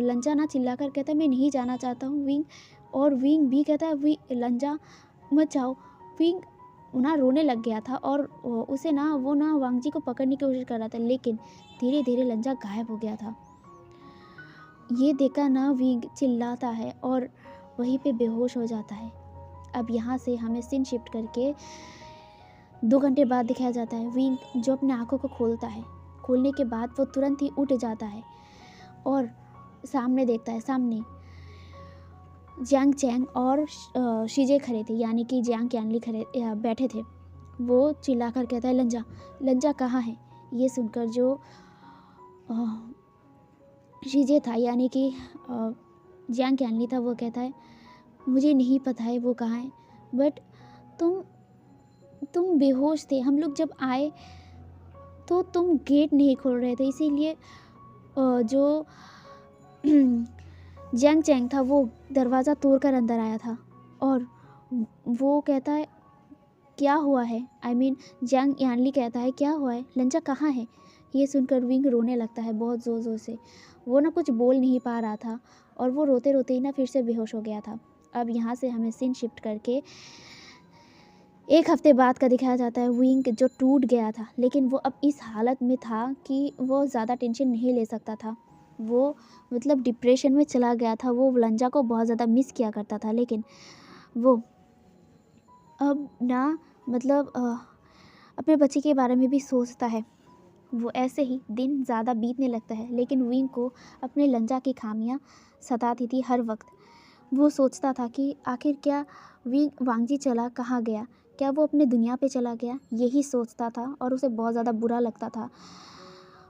लंजा ना चिल्लाकर कहता है, मैं नहीं जाना चाहता हूँ विंग। और विंग भी कहता है, लंजा मत जाओ। विंग ना रोने लग गया था और उसे ना वांग जी को पकड़ने की कोशिश कर रहा था, लेकिन धीरे धीरे लंजा गायब हो गया था। ये देखा ना विंग चिल्लाता है और वहीं पे बेहोश हो जाता है। अब यहाँ से हमें सीन शिफ्ट करके 2 घंटे बाद दिखाया जाता है। विंग जो अपने आंखों को खोलता है, खोलने के बाद वो तुरंत ही उठ जाता है और सामने देखता है। सामने जियांग चैंग और शीजे खड़े थे, यानी कि जियांग क्यानली बैठे थे। वो चिल्लाकर कहता है, लंजा कहाँ है? ये सुनकर जो शीजे था, यानी कि जियांग क्यानली था, वो कहता है, मुझे नहीं पता है वो कहाँ है, बट तुम बेहोश थे। हम लोग जब आए तो तुम गेट नहीं खोल रहे थे, इसीलिए जो जियांग चैंग था वो दरवाज़ा तोड़कर अंदर आया था। और वो कहता है, क्या हुआ है? जियांग यानली कहता है, क्या हुआ है? लंजा कहाँ है? ये सुनकर विंग रोने लगता है बहुत ज़ोर ज़ोर से। वो ना कुछ बोल नहीं पा रहा था और वो रोते रोते ही ना फिर से बेहोश हो गया था। अब यहाँ से हमें सीन शिफ्ट करके 1 हफ्ते बाद का दिखाया जाता है। विंग जो टूट गया था, लेकिन वो अब इस हालत में था कि वो ज़्यादा टेंशन नहीं ले सकता था। वो मतलब डिप्रेशन में चला गया था। वो लंजा को बहुत ज़्यादा मिस किया करता था, लेकिन वो अब ना मतलब अपने बच्चे के बारे में भी सोचता है। वो ऐसे ही दिन ज़्यादा बीतने लगता है, लेकिन विंग को अपने लंजा की खामियां सताती थी हर वक्त। वो सोचता था कि आखिर क्या वांग जी चला कहाँ गया? क्या वो अपने दुनिया पे चला गया? यही सोचता था और उसे बहुत ज़्यादा बुरा लगता था।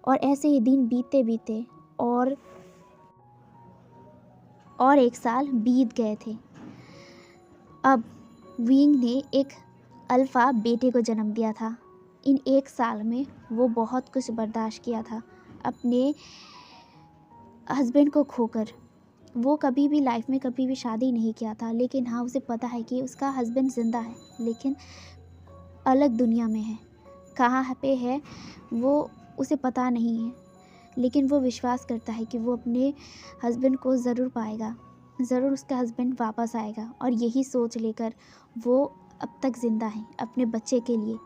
और ऐसे ही दिन बीतते बीतते और 1 साल बीत गए थे। अब विंग ने एक अल्फ़ा बेटे को जन्म दिया था। इन 1 साल में वो बहुत कुछ बर्दाश्त किया था अपने हस्बैंड को खोकर। वो कभी भी लाइफ में कभी भी शादी नहीं किया था, लेकिन हाँ, उसे पता है कि उसका हस्बैंड ज़िंदा है, लेकिन अलग दुनिया में है। कहाँ पे है वो उसे पता नहीं है, लेकिन वो विश्वास करता है कि वो अपने हस्बैंड को ज़रूर पाएगा, ज़रूर उसका हस्बैंड वापस आएगा, और यही सोच लेकर वो अब तक ज़िंदा है अपने बच्चे के लिए।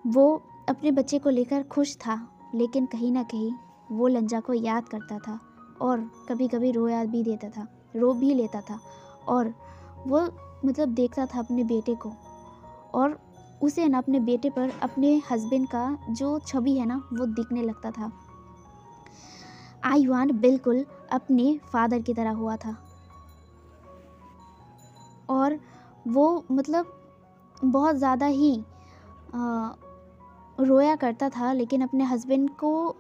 वो अपने बच्चे को लेकर खुश था, लेकिन कहीं ना कहीं वो लंजा को याद करता था और कभी कभी रो भी लेता था। और वो मतलब देखता था अपने बेटे को, और उसे ना अपने बेटे पर अपने हस्बैंड का जो छवि है ना वो दिखने लगता था। आयुआन बिल्कुल अपने फादर की तरह हुआ था, और वो मतलब बहुत ज़्यादा ही रोया करता था, लेकिन अपने हस्बैंड को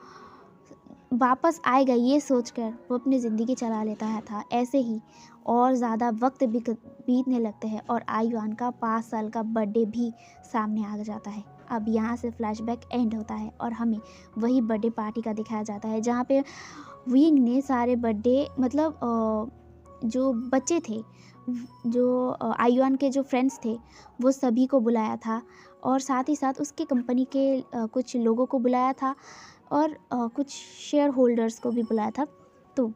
वापस आएगा ये सोचकर वो अपनी ज़िंदगी चला लेता है था। ऐसे ही और ज़्यादा वक्त बीतने लगते हैं और आयुआन का 5 साल का बर्थडे भी सामने आ जाता है। अब यहाँ से फ्लैशबैक एंड होता है और हमें वही बर्थडे पार्टी का दिखाया जाता है, जहाँ पे विंग ने सारे बर्थडे मतलब जो बच्चे थे, जो आयुआन के जो फ्रेंड्स थे, वो सभी को बुलाया था, और साथ ही साथ उसके कंपनी के कुछ लोगों को बुलाया था, और कुछ शेयर होल्डर्स को भी बुलाया था। तो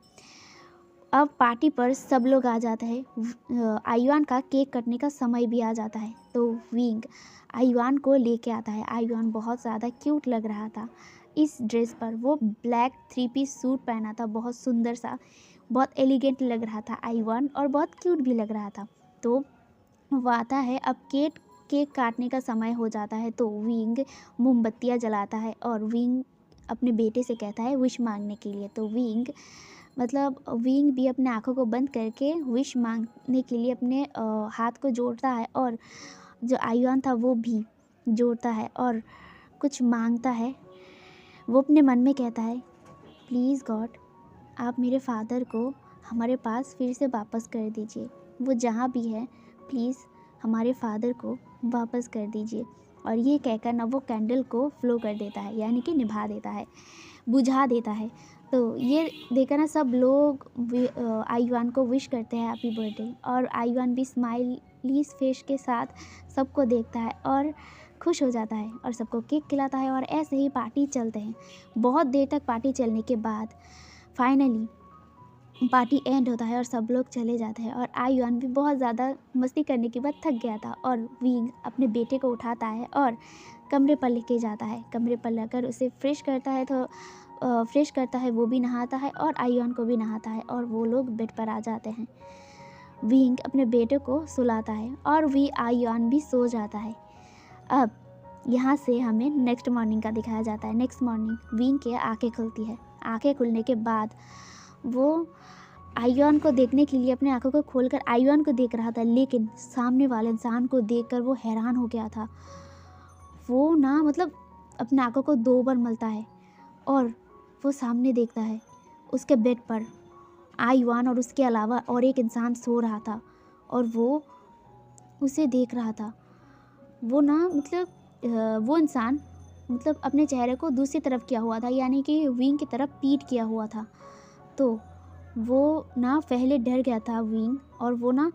अब पार्टी पर सब लोग आ जाते हैं। आयुआन का केक कटने का समय भी आ जाता है, तो विंग आयुआन को लेके आता है। आयुआन बहुत ज़्यादा क्यूट लग रहा था इस ड्रेस पर। वो ब्लैक 3 पीस सूट पहना था, बहुत सुंदर सा, बहुत एलिगेंट लग रहा था आयुआन, और बहुत क्यूट भी लग रहा था। तो वो आता है, अब केक काटने का समय हो जाता है, तो विंग मोमबत्तियाँ जलाता है और विंग अपने बेटे से कहता है विश मांगने के लिए। तो विंग भी अपने आँखों को बंद करके विश मांगने के लिए अपने हाथ को जोड़ता है, और जो आयुआन था वो भी जोड़ता है और कुछ मांगता है। वो अपने मन में कहता है, प्लीज़ गॉड, आप मेरे फादर को हमारे पास फिर से वापस कर दीजिए। वो जहाँ भी है प्लीज़ हमारे फादर को वापस कर दीजिए। और ये कहकर ना वो कैंडल को फ्लो कर देता है, यानी कि निभा देता है, बुझा देता है। तो ये देखकर ना सब लोग आयुआन को विश करते हैं हैप्पी बर्थडे, और आयुआन भी स्माइली फेस के साथ सबको देखता है और खुश हो जाता है और सबको केक खिलाता है, और ऐसे ही पार्टी चलते हैं। बहुत देर तक पार्टी चलने के बाद फाइनली पार्टी एंड होता है और सब लोग चले जाते हैं, और आयुआन भी बहुत ज़्यादा मस्ती करने के बाद थक गया था, और विंग अपने बेटे को उठाता है और कमरे पर लेके जाता है। कमरे पर लाकर उसे फ्रेश करता है, तो फ्रेश करता है, वो भी नहाता है और आयुआन को भी नहाता है, और वो लोग बेड पर आ जाते हैं। विंग अपने बेटे को सुलाता है और आयुआन भी सो जाता है। अब यहाँ से हमें नेक्स्ट मॉर्निंग का दिखाया जाता है। नेक्स्ट मॉर्निंग विंग की आँखें खुलती है। आँखें खुलने के बाद वो आयुआन को देखने के लिए अपने आँखों को खोलकर आयुआन को देख रहा था, लेकिन सामने वाले इंसान को देखकर वो हैरान हो गया था। वो ना मतलब अपने आँखों को 2 बार मलता है, और वो सामने देखता है उसके बेड पर आयुआन और उसके अलावा और एक इंसान सो रहा था, और वो उसे देख रहा था। वो ना मतलब वो इंसान मतलब अपने चेहरे को दूसरी तरफ किया हुआ था, यानी कि विंग की तरफ पीठ किया हुआ था। तो वो ना पहले डर गया था विंग, और वो ना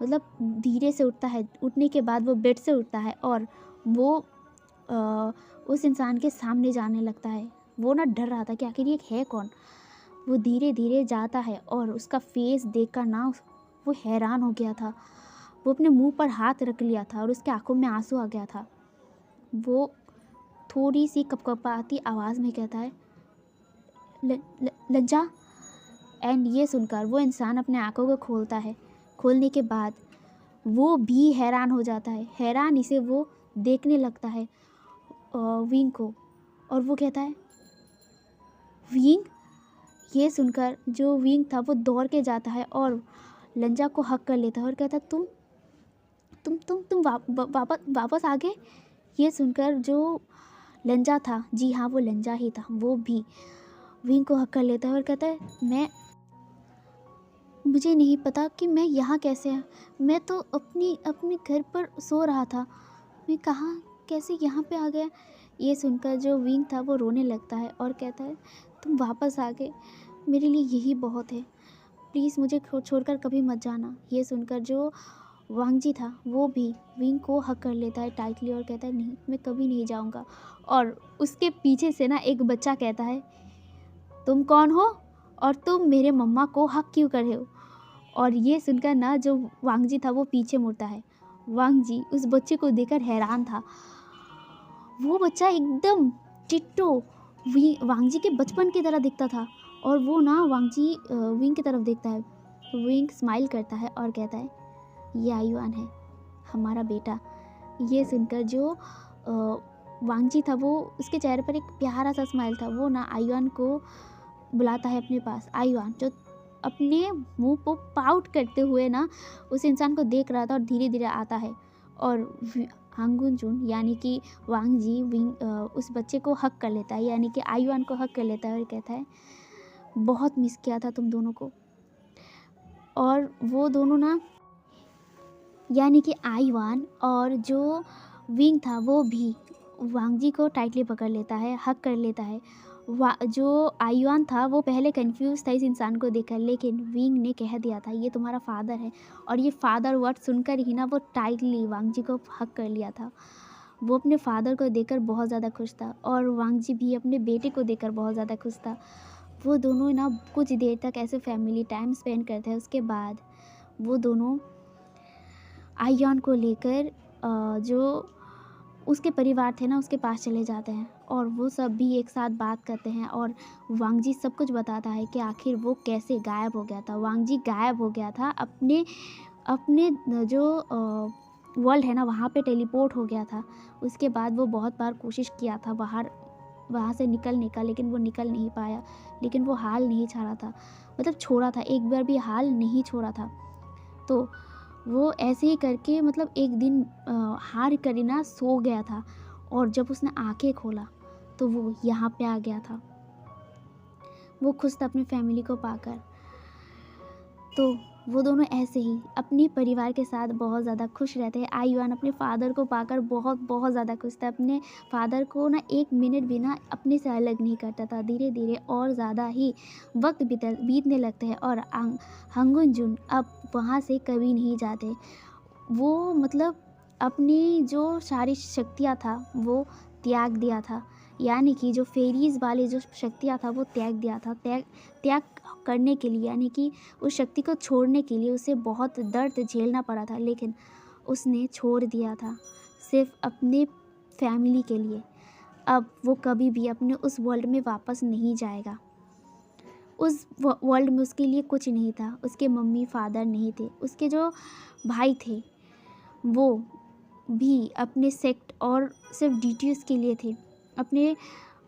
मतलब धीरे से उठता है। उठने के बाद वो बेड से उठता है और वो उस इंसान के सामने जाने लगता है। वो ना डर रहा था कि आखिर ये है कौन। वो धीरे धीरे जाता है और उसका फेस देखकर ना वो हैरान हो गया था। वो अपने मुंह पर हाथ रख लिया था और उसके आंखों में आंसू आ गया था। वो थोड़ी सी कपकपाती आवाज़ में कहता है, लज्जा। एंड ये सुनकर वो इंसान अपने आंखों को खोलता है। खोलने के बाद वो भी हैरान हो जाता है। हैरानी से वो देखने लगता है विंग को, और वो कहता है, विंग। ये सुनकर जो विंग था वो दौड़ के जाता है और लंजा को हक कर लेता है और कहता है, तुम वापस आ गए। ये सुनकर जो लंजा था, जी हाँ वो लंजा ही था, वो भी विंग को हक कर लेता है और कहता है, मुझे नहीं पता कि मैं यहाँ कैसे है। मैं तो अपने घर पर सो रहा था, मैं कहाँ कैसे यहाँ पे आ गया। ये सुनकर जो विंग था वो रोने लगता है और कहता है, तुम वापस आ गए, मेरे लिए यही बहुत है, प्लीज़ मुझे छोड़कर कभी मत जाना। ये सुनकर जो वांग जी था वो भी विंग को हक कर लेता है टाइटली और कहता है नहीं, मैं कभी नहीं जाऊंगा। और उसके पीछे से ना एक बच्चा कहता है, तुम कौन हो और तुम मेरे मम्मा को हक क्यों कर रहे हो। और ये सुनकर ना जो वांग जी था वो पीछे मुड़ता है। वांग जी उस बच्चे को देखकर हैरान था। वो बच्चा एकदम टिट्टो वांग जी के बचपन की तरह दिखता था। और वो ना वांग जी विंग की तरफ देखता है। विंग स्माइल करता है और कहता है, ये आयुआन है, हमारा बेटा। ये सुनकर जो वांग जी था वो उसके चेहरे पर एक प्यारा सा स्माइल था। वो ना आयुआन को बुलाता है अपने पास। आयुआन जो अपने मुंह को पाउट करते हुए ना उस इंसान को देख रहा था और धीरे धीरे आता है। और हांगुन जुन यानी कि वांग जी उस बच्चे को हक कर लेता है, यानी कि आयुआन को हक कर लेता है और कहता है, बहुत मिस किया था तुम दोनों को। और वो दोनों ना यानी कि आयुआन और जो विंग था वो भी वांग जी को टाइटली पकड़ लेता है, हक कर लेता है। जो आयुआन था वो पहले कंफ्यूज था इस इंसान को देखकर, लेकिन विंग ने कह दिया था ये तुम्हारा फादर है। और ये फादर वर्ड सुनकर ही ना वो टाइटली वांग जी को हक कर लिया था। वो अपने फादर को देखकर बहुत ज़्यादा खुश था और वांग जी भी अपने बेटे को देखकर बहुत ज़्यादा खुश था। वो दोनों ना कुछ देर तक ऐसे फैमिली टाइम स्पेंड करते हैं। उसके बाद वो दोनों आयुआन को लेकर जो उसके परिवार थे ना उसके पास चले जाते हैं और वो सब भी एक साथ बात करते हैं। और वांग जी सब कुछ बताता है कि आखिर वो कैसे गायब हो गया था। वांग जी गायब हो गया था, अपने अपने जो वर्ल्ड है ना वहाँ पे टेलीपोर्ट हो गया था। उसके बाद वो बहुत बार कोशिश किया था बाहर वहाँ से निकलने का, लेकिन वो निकल नहीं पाया। लेकिन वो हाल नहीं छोड़ा था, मतलब छोड़ा था, एक बार भी हाल नहीं छोड़ा था। तो वो ऐसे ही करके मतलब एक दिन हार कर ना सो गया था। और जब उसने आंखें खोला तो वो यहाँ पे आ गया था। वो खुश था अपनी फैमिली को पाकर। तो वो दोनों ऐसे ही अपने परिवार के साथ बहुत ज़्यादा खुश रहते हैं। आयुआन अपने फादर को पाकर बहुत बहुत ज़्यादा खुश था। अपने फादर को ना एक मिनट भी ना अपने से अलग नहीं करता था। धीरे धीरे और ज़्यादा ही वक्त बीतने लगते हैं और हांगुन जुन अब वहाँ से कभी नहीं जाते। वो मतलब अपनी जो सारी शक्तियाँ था वो त्याग दिया था, यानी कि जो फेरीज़ वाली जो शक्तियाँ था वो त्याग दिया था। त्याग करने के लिए यानी कि उस शक्ति को छोड़ने के लिए उसे बहुत दर्द झेलना पड़ा था, लेकिन उसने छोड़ दिया था सिर्फ अपने फैमिली के लिए। अब वो कभी भी अपने उस वर्ल्ड में वापस नहीं जाएगा। उस वर्ल्ड में उसके लिए कुछ नहीं था। उसके मम्मी फादर नहीं थे, उसके जो भाई थे वो भी अपने सेक्ट और सिर्फ डीटीएस के लिए थे। अपने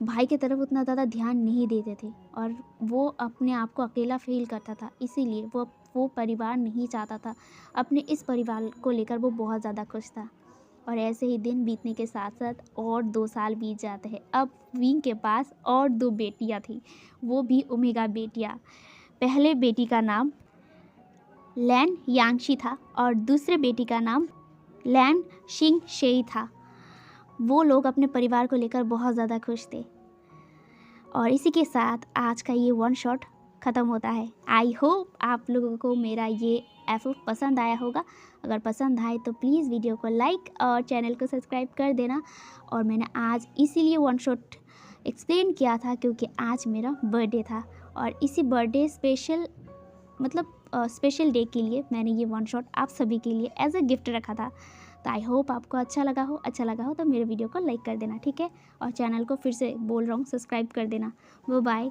भाई की तरफ उतना ज़्यादा ध्यान नहीं देते थे और वो अपने आप को अकेला फील करता था। इसीलिए वो परिवार नहीं चाहता था। अपने इस परिवार को लेकर वो बहुत ज़्यादा खुश था। और ऐसे ही दिन बीतने के साथ साथ और 2 साल बीत जाते हैं। अब विंग के पास और 2 बेटियां थी, वो भी ओमेगा बेटियां। पहले बेटी का नाम लैन यांगशी था और दूसरे बेटी का नाम लैन शिंग शेई था। वो लोग अपने परिवार को लेकर बहुत ज़्यादा खुश थे। और इसी के साथ आज का ये वन शॉट ख़त्म होता है। आई होप आप लोगों को मेरा ये एपिसोड पसंद आया होगा। अगर पसंद आए तो प्लीज़ वीडियो को लाइक और चैनल को सब्सक्राइब कर देना। और मैंने आज इसीलिए वन शॉट एक्सप्लेन किया था क्योंकि आज मेरा बर्थडे था और इसी बर्थडे स्पेशल मतलब स्पेशल डे के लिए मैंने ये वन शॉट आप सभी के लिए एज अ गिफ्ट रखा था। तो आई होप आपको अच्छा लगा हो तो मेरे वीडियो को लाइक कर देना, ठीक है। और चैनल को फिर से बोल रहा हूँ सब्सक्राइब कर देना। Bye bye.